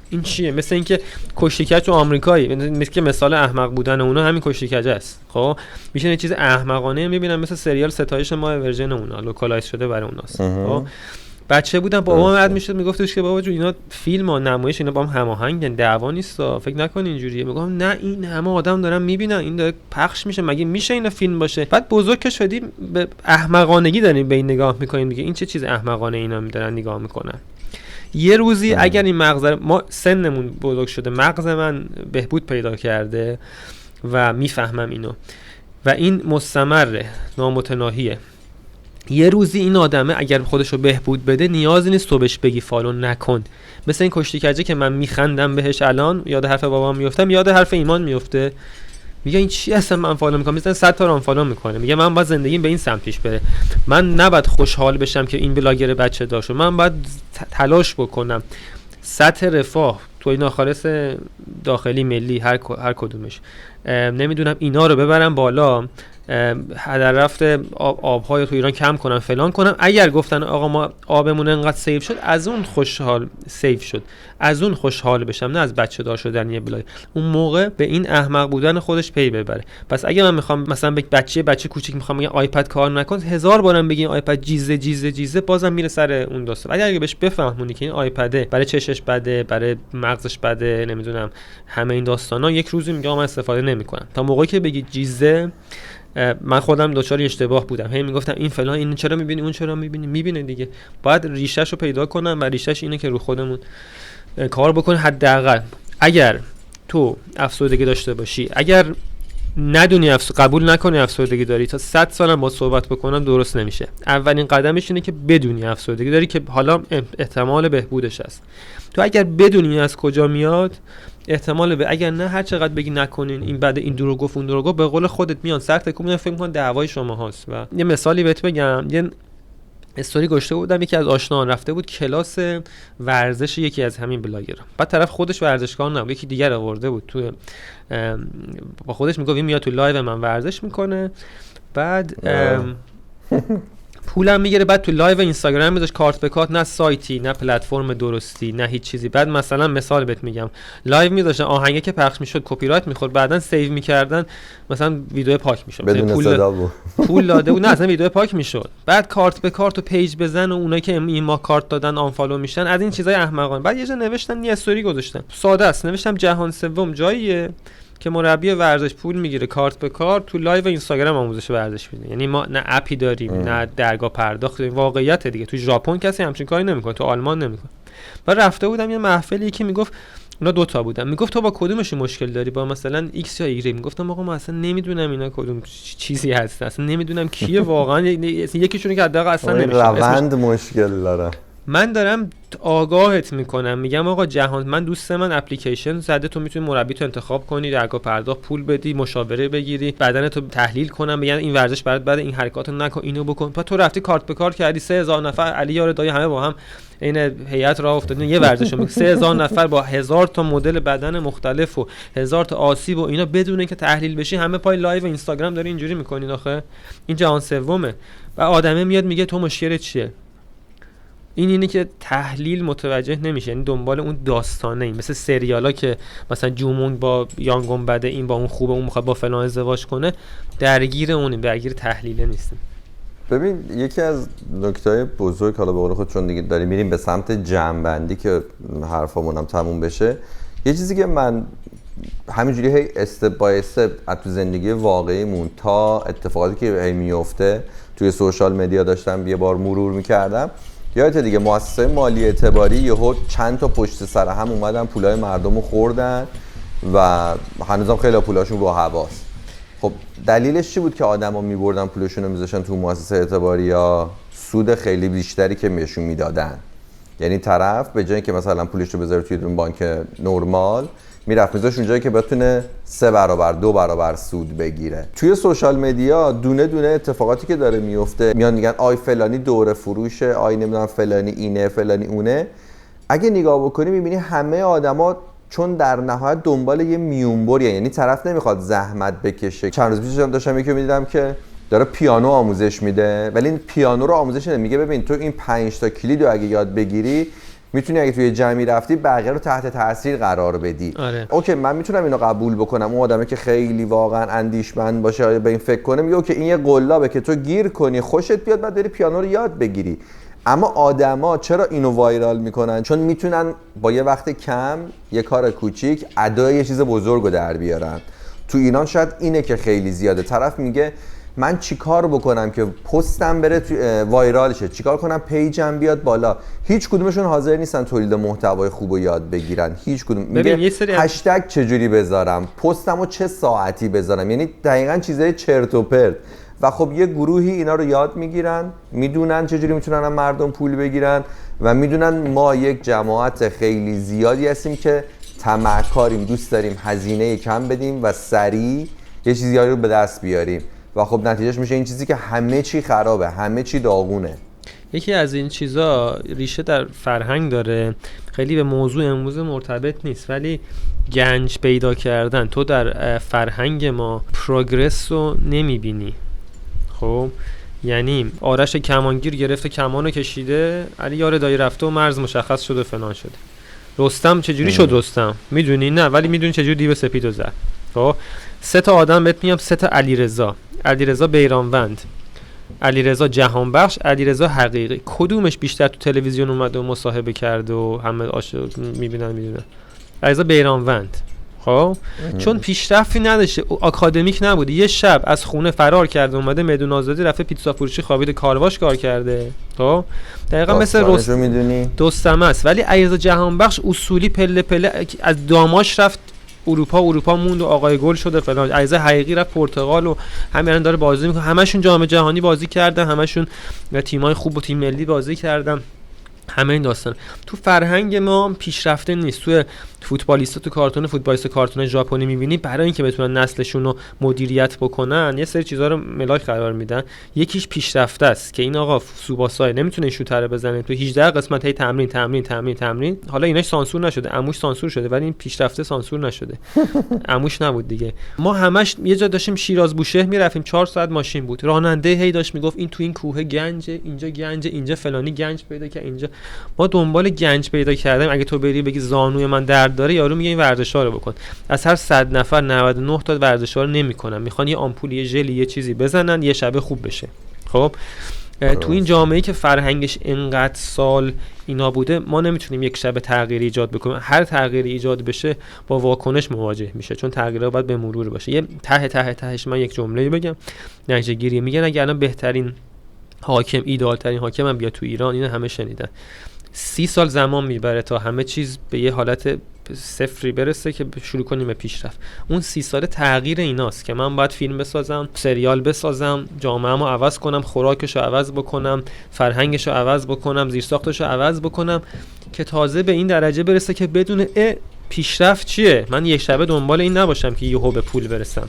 این چیه. مثل اینکه کشتیکج تو آمریکایی، مثل که مثال احمق بودن اونا همین کشتیکج است. خب میشه یه چیز احمقانه میبینم مثل سریال ستایش ما ورژن اونا لوکالایز شده برای اوناست. خب بچه بودم با بابام رد میشد میگفتش که بابا جون اینا فیلم و نمایش اینا با هم هماهنگن، دعوا نیست، فکر نکن اینجوریه. میگم نه، این همه آدم دارن میبینن، این داره پخش میشه، مگه میشه اینا فیلم باشه؟ بعد بزرگ شدیم به احمقانگی داریم به این نگاه میکنیم دیگه. این چه چیز احمقانه اینا دارن نگاه میکنن. یه روزی اگر این مغز ما سنمون بزرگ شده، مغز من بهبود پیدا کرده و میفهمم اینو و این مستمره، نامتناهیه. یه روزی این آدمه اگر خودشو بهبود بده، نیازی نیست تو بهش بگی فالو نکن. مثل این کشتیکجه که من میخندم بهش الان، یاد حرف بابام میافتم، یاد حرف ایمان میفته، میگه این چی اصلا من فالو میکنم، مثلا 100 تا رو فالو میکنه. میگه من باید زندگیم به این سمت پیش بره، من نباید خوشحال بشم که این بلاگر بچه دار شد، من باید تلاش بکنم سطح رفاه تو این ناخالص داخلی ملی هر کدومش نمیدونم اینا رو ببرم بالا، هدر رفت آبهای تو ایران کم کنم، فلان کنم. اگر گفتن آقا ما آبمون انقدر سیف شد، از اون خوشحال سیف شد، از اون خوشحال بشم، نه از بچه دار شدن یه بلای. اون موقع به این احمق بودن خودش پی ببره. پس اگه من میخوام مثلا به بچه کوچیک میخوام بگم آیپد کار نکن، 1000 بارم بگین آیپد جیزه بازم میره سر اون داستان. اگه بهش بفهمونی که این آیپده برای چشش بده، برای مغزش بده، نمیدونم همه این داستانا، یک روزی میگم من استفاده نمیکنم. تا موقعی که بگی جیزه، من خودم دچار اشتباه بودم، هی میگفتم این فلان، این چرا میبینی، اون چرا میبینی، میبینه دیگه. باید ریشه‌ش رو پیدا کنم و ریشه‌ش اینه که رو خودمون کار بکنه. حداقل اگر تو افسردگی داشته باشی، اگر ندونی قبول نکنی افسردگی داری، تا 100 سالم با صحبت بکنم درست نمیشه. اولین قدمش اینه که بدونی افسردگی داری که حالا احتمال بهبودش هست. تو اگر بدونی از کجا میاد، احتمال اگر نه هر چقدر بگی نکنین این بعد این دروغ گفت اون دروغ گفت، به قول خودت میان سر تکون میدن، فکر می‌کنن دعوای شما هست. و یه مثالی بهت بگم، یه استوری گشته بودم، یکی از آشناهان رفته بود کلاس ورزش یکی از همین بلاگرها، بعد طرف خودش ورزشکار نبود، یکی دیگر آورده بود تو، با خودش میگفت این میاد تو لایو من ورزش میکنه، بعد پولم میگیره، بعد تو لایو اینستاگرام میذاش کارت به کارت، نه سایتی نه پلتفرم درستی نه هیچ چیزی. بعد مثلا مثال بهت میگم، لایو میذاشن آهنگه که پخش میشد کپی رایت میخورد، بعدن سیو میکردن مثلا ویدیو پاک میشد بدون صدا بود، پول داده بود، نه اصلا ویدیو پاک میشد. بعد کارت به کارت و پیج بزن و اونایی که این ما کارت دادن آنفالو میشن، از این چیزای احمقانه. بعد یه جا نوشتن، یه استوری گذاشتن ساده است، نوشتم جهان سوم جاییه که مربی ورزش پول میگیره کارت به کارت تو لایو اینستاگرام آموزش ورزش میده. یعنی ما نه اپی داریم نه درگاه پرداخت، واقعیت دیگه. تو ژاپن کسی همچین کاری نمیکنه، تو آلمان نمیکنه. بعد رفته بودم یه محفلی که میگفت، اونا 2 تا بودن، میگفت تو با کدومش مشکل داری، با مثلا ایکس یا ایگرگ؟ میگفتم آقا من اصلا نمیدونم اینا کدوم چیزی هست، اصلا نمیدونم کیه واقعا. یکیشون که حداقل اصلا نمیشه روند مشکل داره. من دارم آگاهت میکنم، میگم آقا جهان، من دوست من اپلیکیشن زده، تو میتونی مربی تو انتخاب کنی، درگاه پرداخت پول بدی، مشاوره بگیری، بدن تو تحلیل کنم، بگن این ورزش برات بده، این حرکاتو نکن، اینو بکن. بعد تو رفتی کارت به کارت کردی، 3000 نفر علی یار دایی همه با هم این هیئت راه افتادن یه ورزشو میگه 3000 نفر با 1000 تا مدل بدن مختلف و 1000 تا آسیب و اینا بدون اینکه تحلیل بشی، همه پای لایو اینستاگرام داری اینجوری میکنین. آخه این جهان سومه و آدمه میاد میگه تو مشکل چیه؟ اینه که تحلیل متوجه نمیشه، یعنی دنبال اون داستانه این، مثل سریالا که مثلا جومونگ با یانگون بده، این با اون خوبه، اون میخواد با فلان ازدواج کنه، درگیر اونیم، درگیر تحلیل نیستیم. ببین یکی از نکته‌های بزرگ، حالا به قول خود چون دیگه داریم میریم به سمت جمع‌بندی که حرفامون هم تموم بشه، یه چیزی که من همینجوری هی استپ بای استپ از تو زندگی واقعیمون تا اتفاقاتی که هی میفته توی سوشال مدیا داشتم یه بار مرور میکردم، یادت دیگه مؤسسه مالی اعتباری یهو چند تا پشت سر هم اومدن پولای مردمو خوردن و هنوزم خیلی پولاشون رو هواست. خب دلیلش چی بود که آدما میبردن پولشون رو میذاشتن تو مؤسسه اعتباری؟ یا سود خیلی بیشتری که بهشون میدادن. یعنی طرف به جای که مثلا پولش رو بذاره توی اون بانک نرمال، میرفت میذاش اونجایی که بتونه 3 برابر 2 برابر سود بگیره. توی سوشال مدیا دونه دونه اتفاقاتی که داره میفته، میان میگن آی فلانی دوره فروشه، آی نمیدونم فلانی اینه فلانی اونه. اگه نگاه بکنی میبینی همه آدما چون در نهایت دنبال یه میونبریه، یعنی طرف نمیخواد زحمت بکشه. چند روز پیش داشتم یکی میدیدم که داره پیانو آموزش میده، ولی این پیانو رو آموزش نمیده، میگه ببین تو این 5 تا کلیدو اگه یاد بگیری میتونی اگه توی جمعی رفتی بقیه رو تحت تاثیر قرار بدی. آره. اوکی من میتونم اینو قبول بکنم. اون آدمی که خیلی واقعا اندیشمند باشه به این فکر کنه، میگه اوکی این یه قلابه که تو گیر کنی خوشت بیاد بعد بری پیانو رو یاد بگیری. اما آدما چرا اینو وایرال میکنن؟ چون میتونن با یه وقت کم یه کار کوچیک ادای یه چیز بزرگو در بیارن. تو ایران شاید اینه که خیلی زیاده. طرف میگه من چیکار بکنم که پستم بره وایرال شه، چیکار کنم پیجم بیاد بالا. هیچ کدومشون حاضر نیستن تولید محتوای خوبو یاد بگیرن. هیچ کدوم. میگه هشتگ چجوری بذارم، پستمو چه ساعتی بذارم، یعنی دقیقاً چیزای چرت و پرت. و خب یه گروهی اینا رو یاد میگیرن، میدونن چجوری میتونن مردم پول بگیرن و میدونن ما یک جماعت خیلی زیادی هستیم که طمعکاریم، دوست داریم هزینه کم بدیم و سریع یه چیزی رو به دست بیاریم و خب نتیجهش میشه این چیزی که همه چی خرابه، همه چی داغونه. یکی از این چیزا ریشه در فرهنگ داره، خیلی به موضوع امروز مرتبط نیست، ولی گنج پیدا کردن. تو در فرهنگ ما پروگرس رو نمیبینی. خب یعنی آرش کمانگیر گرفته کمانو کشیده، علی یار دایی رفته و مرز مشخص شده و فلان شده. رستم چجوری شد رستم؟ میدونی؟ نه، ولی میدونی چجوری دیو سپیدو زد. خب 3 تا آدم بهت میگم، 3 تا علیرضا بیرانوند، علیرضا جهانبخش، علیرضا حقیقی. کدومش بیشتر تو تلویزیون اومده و مصاحبه کرده و همه میبینن؟ علیرضا بیرانوند. خب چون پیشرفتی نداشته، آکادمیک نبوده، یه شب از خونه فرار کرده اومده میدون آزادی رفته پیتزا فروشی خوابیده، کارواش کار کرده. خب دقیقاً مثل رستم است. ولی علیرضا جهانبخش اصولی پله پله از داماش رفت اروپا موند و آقای گل شده فلان. علیرضا حقیقی رفت پرتغال و همین داره بازی میکنه، همشون جام جهانی بازی کردن، همشون تیمای خوب و تیم ملی بازی کردن. همه این داستان تو فرهنگ ما پیشرفته نیست. تو فوتبالیستا تو فوتبالیست کارتون ژاپنی میبینی برای اینکه بتونن نسلشون رو مدیریت بکنن یه سری چیزا رو ملاک قرار میدن. یکیش پیشرفته است که این آقا سوباسای نمیتونه شوتر بزنه، تو 18 قسمت هی تمرین. حالا ایناش سانسور نشده، عموش سانسور شده ولی این پیشرفته سانسور نشده. عموش نبود دیگه. ما همش یه جا داشتیم شیراز بوشهر میرفتیم 4 ساعت ماشین بود، راننده هی داشت میگفت این تو این کوه گنجه، اینجا گنجه، اینجا فلانی گنج پیدا کرد، اینجا. ما دنبال گنج پیدا کردیم. اگه تو بری بگی زانوی من درد داره، یارو میگه این ورزشا رو بکن. از هر 100 نفر 99 تا ورزشا رو نمیکنن، میخوان یه آمپول، یه ژلی، یه چیزی بزنن یه شب خوب بشه. خب تو این جامعه‌ای که فرهنگش اینقدر سال اینا بوده، ما نمیتونیم یک شب تغییری ایجاد بکنیم. هر تغییری ایجاد بشه با واکنش مواجه میشه، چون تغییرها باید به مرور باشه. یه تهش من یک جمله‌ای بگم، نتیجه گیری میگن اگه الان بهترین حاکم، ایدئال‌ترین حاکم هم بیا تو ایران، اینا همه شنیدن، 30 سال زمان میبره تا همه چیز به یه حالت صفری برسه که شروع کنیم به پیشرفت. اون 30 ساله تغییر ایناست که من باید فیلم بسازم، سریال بسازم، جامعه‌مو عوض کنم، خوراکشو عوض بکنم، فرهنگشو عوض بکنم، زیرساختشو عوض بکنم که تازه به این درجه برسه که بدون پیشرفت چیه. من یک شبه دنبال این نباشم که یهو به پول برسم،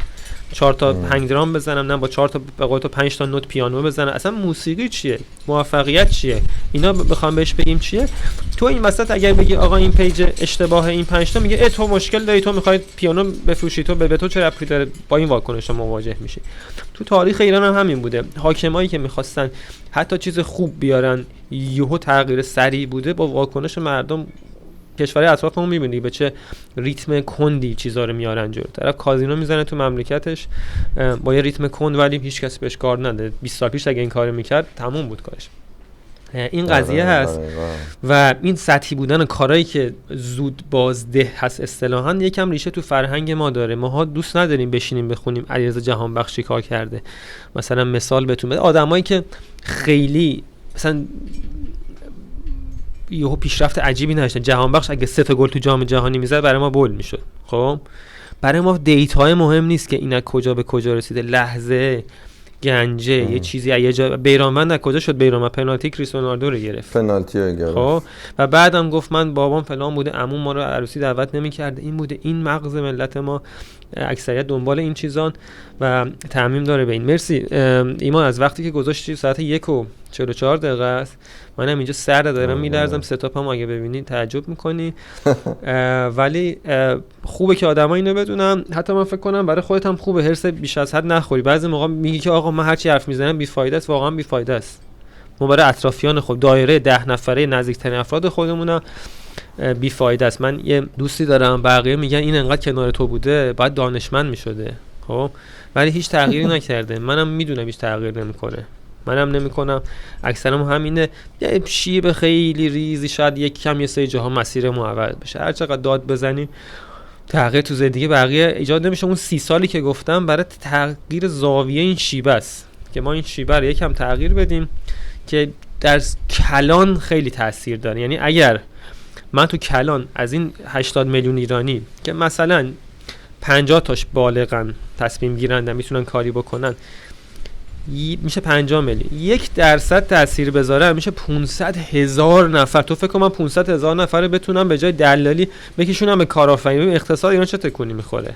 4 تا هنگ درام بزنم، نه با 4 تا به قول تو 5 تا نوت پیانو بزنم. اصلا موسیقی چیه؟ موفقیت چیه؟ اینا بخوام بهش بگیم چیه؟ تو این وسط اگر بگی آقا این پیج اشتباهه، این 5 تا میگه تو مشکل داری، تو میخوای پیانو بفروشی، تو به تو چه ربطی داره؟ با این واکنش مواجه میشی. تو تاریخ ایران هم همین بوده. حاکمایی که میخواستن حتی چیز خوب بیارن، یهو تغییر سریع بوده، با واکنش مردم. کشورهای اطرافمون میبینی به چه ریتم کندی چیزا رو میارن جلو. طرف کازینو میزنه تو مملکتش با یه ریتم کند، ولی هیچ کس بهش کار نداره. 20 سال پیش اگه این کارو میکرد تموم بود کارش. این قضیه هست و این سطحی بودن کارهایی که زود بازده هست اصطلاحاً یکم ریشه تو فرهنگ ما داره. ماها دوست نداریم بشینیم بخونیم علیرضا جهانبخش کار کرده. مثلا مثال بهتون بدم، آدمایی که خیلی مثلا یهو پیشرفت عجیبی نداشتن. جهانبخش اگه 3 تا گل تو جام جهانی میزد برای ما بول میشد. خب برای ما دیتاهای مهم نیست که این از کجا به کجا رسیده، لحظه گنجه یه چیزی یه جا. بیرانوند از کجا شد؟ بیرانوند پنالتی کریستیانو رونالدو رو گرفت. خب و بعدم گفت من بابام فلان بوده، عموم ما رو عروسی دعوت نمی‌کرده، این بوده. این مغز ملت ما اکثریت دنبال این چیزان و تعمیم داره به این. مرسی ایمان از وقتی که گذاشتی. ساعت 1:44 است. منم اینجا سر دارم میلرزم. ستاپم اگه ببینی تعجب میکنی. ولی خوبه که آدم‌ها اینو بدونن. حتی من فکر کنم برای خودت هم خوبه هرس بیش از حد نخوری. بعضی موقع میگی که آقا من هر چی حرف میزنم بی‌فایده است. واقعا بی‌فایده است. ما برای اطرافیان خود دایره 10 نفره نزدیکترین افراد خودمون بی‌فایده است. من یه دوستی دارم، بقیه میگن این انقدر کنار تو بوده باید دانشمند میشده. خب ولی هیچ تغییری نکرده. منم میدونم هیچ تغییر نمیکنه. منم نمیکنم. اکثرم همینه. یه شیب خیلی ریزی شاید یک کم یه سری جاها مسیر عوض بشه. هر چقدر داد بزنی تغییر تو زندگی بقیه ایجاد نمیشه. اون 30 سالی که گفتم برای تغییر زاویه این شیبه است که ما این شیبه رو یکم تغییر بدیم که در کلان خیلی تاثیر داره. یعنی اگر من تو کلان از این 80 میلیون ایرانی که مثلا 50 تاش بالغن تصمیم گیرندن میتونن کاری بکنن، میشه 50 میلیون. 1% تاثیر بذاره میشه 500,000 نفر. تو فکر کن من 500,000 نفر بتونم به جای دلالی بکشونم به کارآفرینی. اقتصاد ایران چه تکونی میخوره؟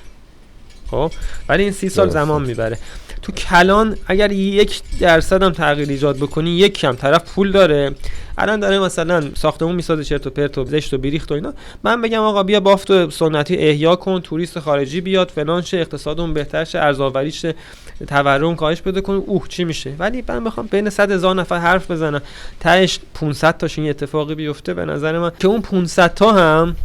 خب ولی این 30 سال زمان میبره. تو کلان اگر 1% هم تغییر ایجاد بکنی، یک کم طرف پول داره، الان داره مثلا ساختمون میسازه چرت و پرت و زشت و بیریخت و اینا، من بگم آقا بیا بافت سنتی احیا کن، توریست خارجی بیاد فلان شه، اقتصادمون بهتر شه، ارزآوریش تورم کاهش پیدا کنه، چی میشه؟ ولی من بخوام بین 100,000 نفر حرف بزنم تهش 500 تاش این اتفاقی بیفته، به نظر من که اون 500 تا هم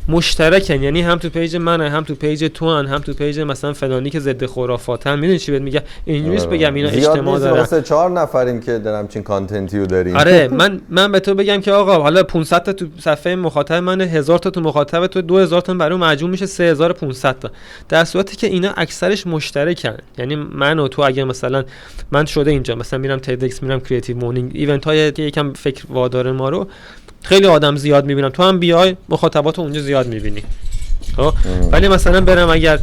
مشترکن. یعنی هم تو پیج منه، هم تو پیج تو ان، هم تو پیج مثلا فلانی که ضد خرافاتن. میدونی چی بهت میگه؟ اینجوریه بگم اینا اجتماع دارن. واسه 4 نفریم که دارم چین کانتنتیو داریم. آره من به تو بگم که آقا حالا 500 تا تو صفحه مخاطب منه، 1000 تا تو مخاطب تو، 2000 تا برای مجموع میشه 3500 تا. در صورتی که اینا اکثرش مشترکن. یعنی من و تو اگه مثلا من شده اینجا مثلا میرم تدکس، میرم کریتیو مورنینگ، ایونت های یکم فکر وادار ما رو خیلی آدم زیاد میبینم، تو هم بیای مخاطبات اونجا زیاد میبینی. خب ولی مثلا برم اگر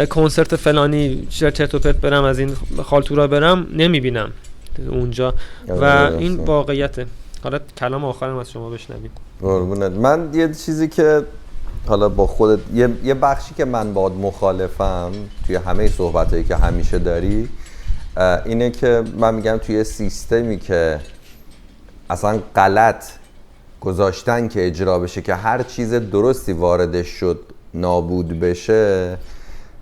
کنسرت فلانی چرت و پرت برم از این خالتورا برم نمیبینم اونجا و این واقعیته. حالا کلام آخرم از شما بشنویم. قربونت. من یه چیزی که حالا با خودت یه بخشی که من باهات مخالفم توی همه صحبتایی که همیشه داری اینه که من میگم توی سیستمی که اصلا غلط گذاشتن که اجرا بشه که هر چیز درستی واردش شد نابود بشه،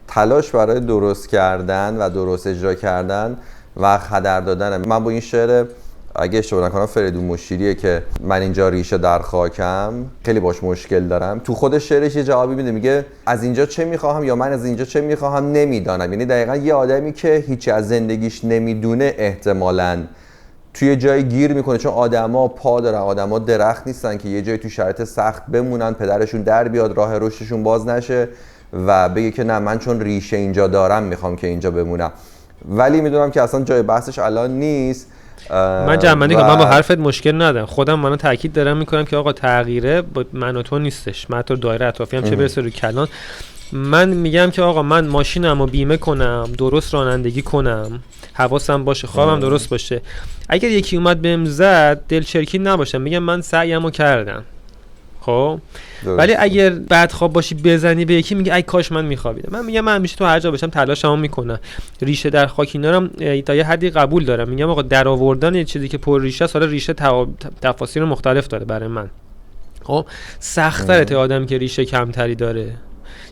تلاش برای درست کردن و درست اجرا کردن و هدر دادن. من با این شعر اگه اشتباه نکنم فریدون مشیریه که من اینجا ریشه در خاکم، خیلی باش مشکل دارم. تو خود شعرش یه جوابی میده، میگه از اینجا چه میخواهم یا من از اینجا چه میخواهم نمیدانم. یعنی دقیقاً یه آدمی که هیچی از زندگیش نمیدونه احتمالاً توی جای گیر میکنه، چون آدما پا دارن، آدما درخت نیستن که یه جای تو شرایط سخت بمونن، پدرشون در بیاد، راه رشدشون باز نشه و بگه که نه من چون ریشه اینجا دارم میخوام که اینجا بمونم. ولی میدونم که اصلا جای بحثش الان نیست من جنبندی کنم، من با حرفت مشکل ندارم، خودم منو تاکید دارم میکنم که آقا تغییره با من و تو نیستش، من تو دایره اطرافی هم چه برسه رو کلان. من میگم که آقا من ماشینمو بیمه کنم، درست رانندگی کنم، حواسم باشه، خوابم درست باشه. اگر یکی اومد بهم زد دلچرکی نباشم، میگم من سعیمو کردم. خب ولی اگر بعد خواب باشی بزنی به یکی میگه ای کاش من میخوابیدم، من میگم من همیشه تو هر جا باشم تلاشمو میکنم. ریشه در خاک اینا رو تا یه حدی قبول دارم. میگم آقا در آوردن یه چیزی که پر ریشه است، حالا ریشه تفاسیر مختلف داره برای من. خب سخت‌تره تا آدمی که ریشه کمتری داره.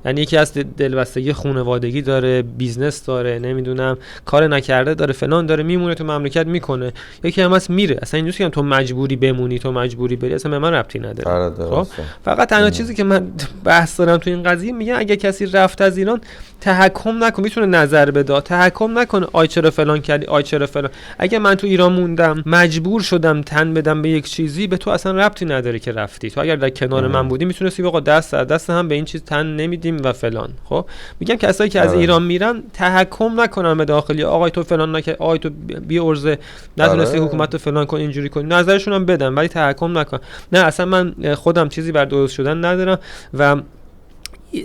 یعنی یکی از دلبستگی خانوادگی داره، بیزنس داره، نمیدونم کار نکرده داره، فلان داره، میمونه تو مملکت میکنه. یکی هم هست میره. اصلا اینجوریه که تو مجبوری بمونی، تو مجبوری بری، اصلا به من ربطی نداره. خب فقط تنها چیزی که من بحث دارم تو این قضیه، میگن اگه کسی رفت از ایران تحکم نکنه، میتونه نظر بده، تحکم نکنه آی چرا فلان کردی، آی چرا فلان. اگه من تو ایران موندم مجبور شدم تن بدم به یک چیزی، به تو اصلا ربطی نداره که رفتی. تو اگر در کنار من بودی میتونستی آقا دست هم به این چیز تن نمیدیم و فلان. خب میگم کسایی که از ایران میرن تحکم نکنن به داخلی، آقای تو فلان نکرد، آقای تو بی ارزه نتونستی حکومت رو فلان کن، اینجوری کن، نظرشون هم بدن ولی تحکم نکن. نه اصلا من خودم چیزی بر درست شدن ندارم و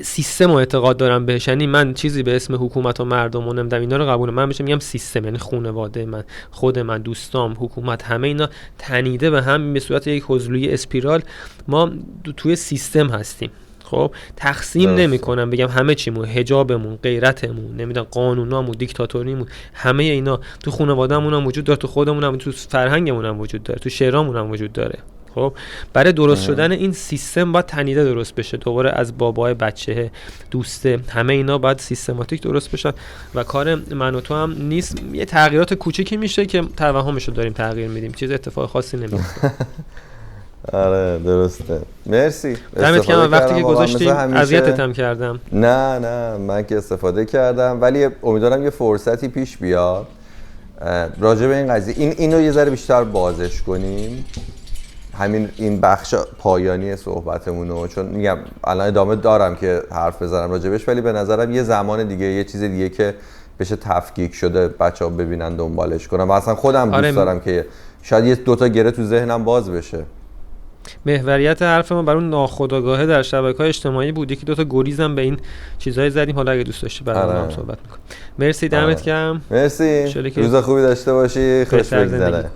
سیستم رو اعتقاد دارم بهش. یعنی من چیزی به اسم حکومت و مردم و نمیدونم اینا رو قبول، من بهش میگم سیستم. یعنی خانواده من، خود من، دوستام، حکومت، همه اینا تنیده به هم به صورت یک حزلوی اسپیرال. ما توی سیستم هستیم. خب تقسیم نمی‌کنم بگم همه چیمون، حجابمون، غیرتمون، نمیدونم قانونامون، دیکتاتوریمون، همه اینا تو خانواده‌مون هم وجود داره، تو خودمون هم، تو فرهنگمون هم وجود داره، تو شعرامون هم وجود داره. خب برای درست شدن این سیستم باید تنیده درست بشه، دوباره از بابای بچه، دوسته، همه اینا باید سیستماتیک درست بشن و کار من و تو هم نیست. یه تغییرات کوچیکی میشه که توهمشو داریم تغییر میدیم، چیز اتفاق خاصی نمیفته. آره درسته. مرسی. دمت گرم وقتی که گذاشتی، اذیتت هم کردم. نه من که استفاده کردم، ولی امیدوارم یه فرصتی پیش بیاد راجع به این قضیه اینو یه ذره بیشتر بازش کنیم. همین این بخش پایانی صحبتمونو، چون میگم الان ادامه دارم که حرف بزنم راجبش، ولی به نظرم یه زمان دیگه یه چیز دیگه که بشه تفکیک شده بچه‌ها ببینن دنبالش کنم. اصلا خودم دوست دارم که شاید یه دوتا گره تو ذهنم باز بشه. محوریت حرف ما بر اون ناخودآگاهه در شبکه‌های اجتماعی بود، یکی دوتا گریزم به این چیزای زدیم. حالا اگه دوست داشتی بعدا هم صحبت می‌کنیم. مرسی، دمت گرم. مرسی، روز خوبی داشته باشی، خوش بگذره.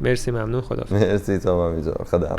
مرسی، ممنون، خدا. مرسی، تا ما میذار، خدا.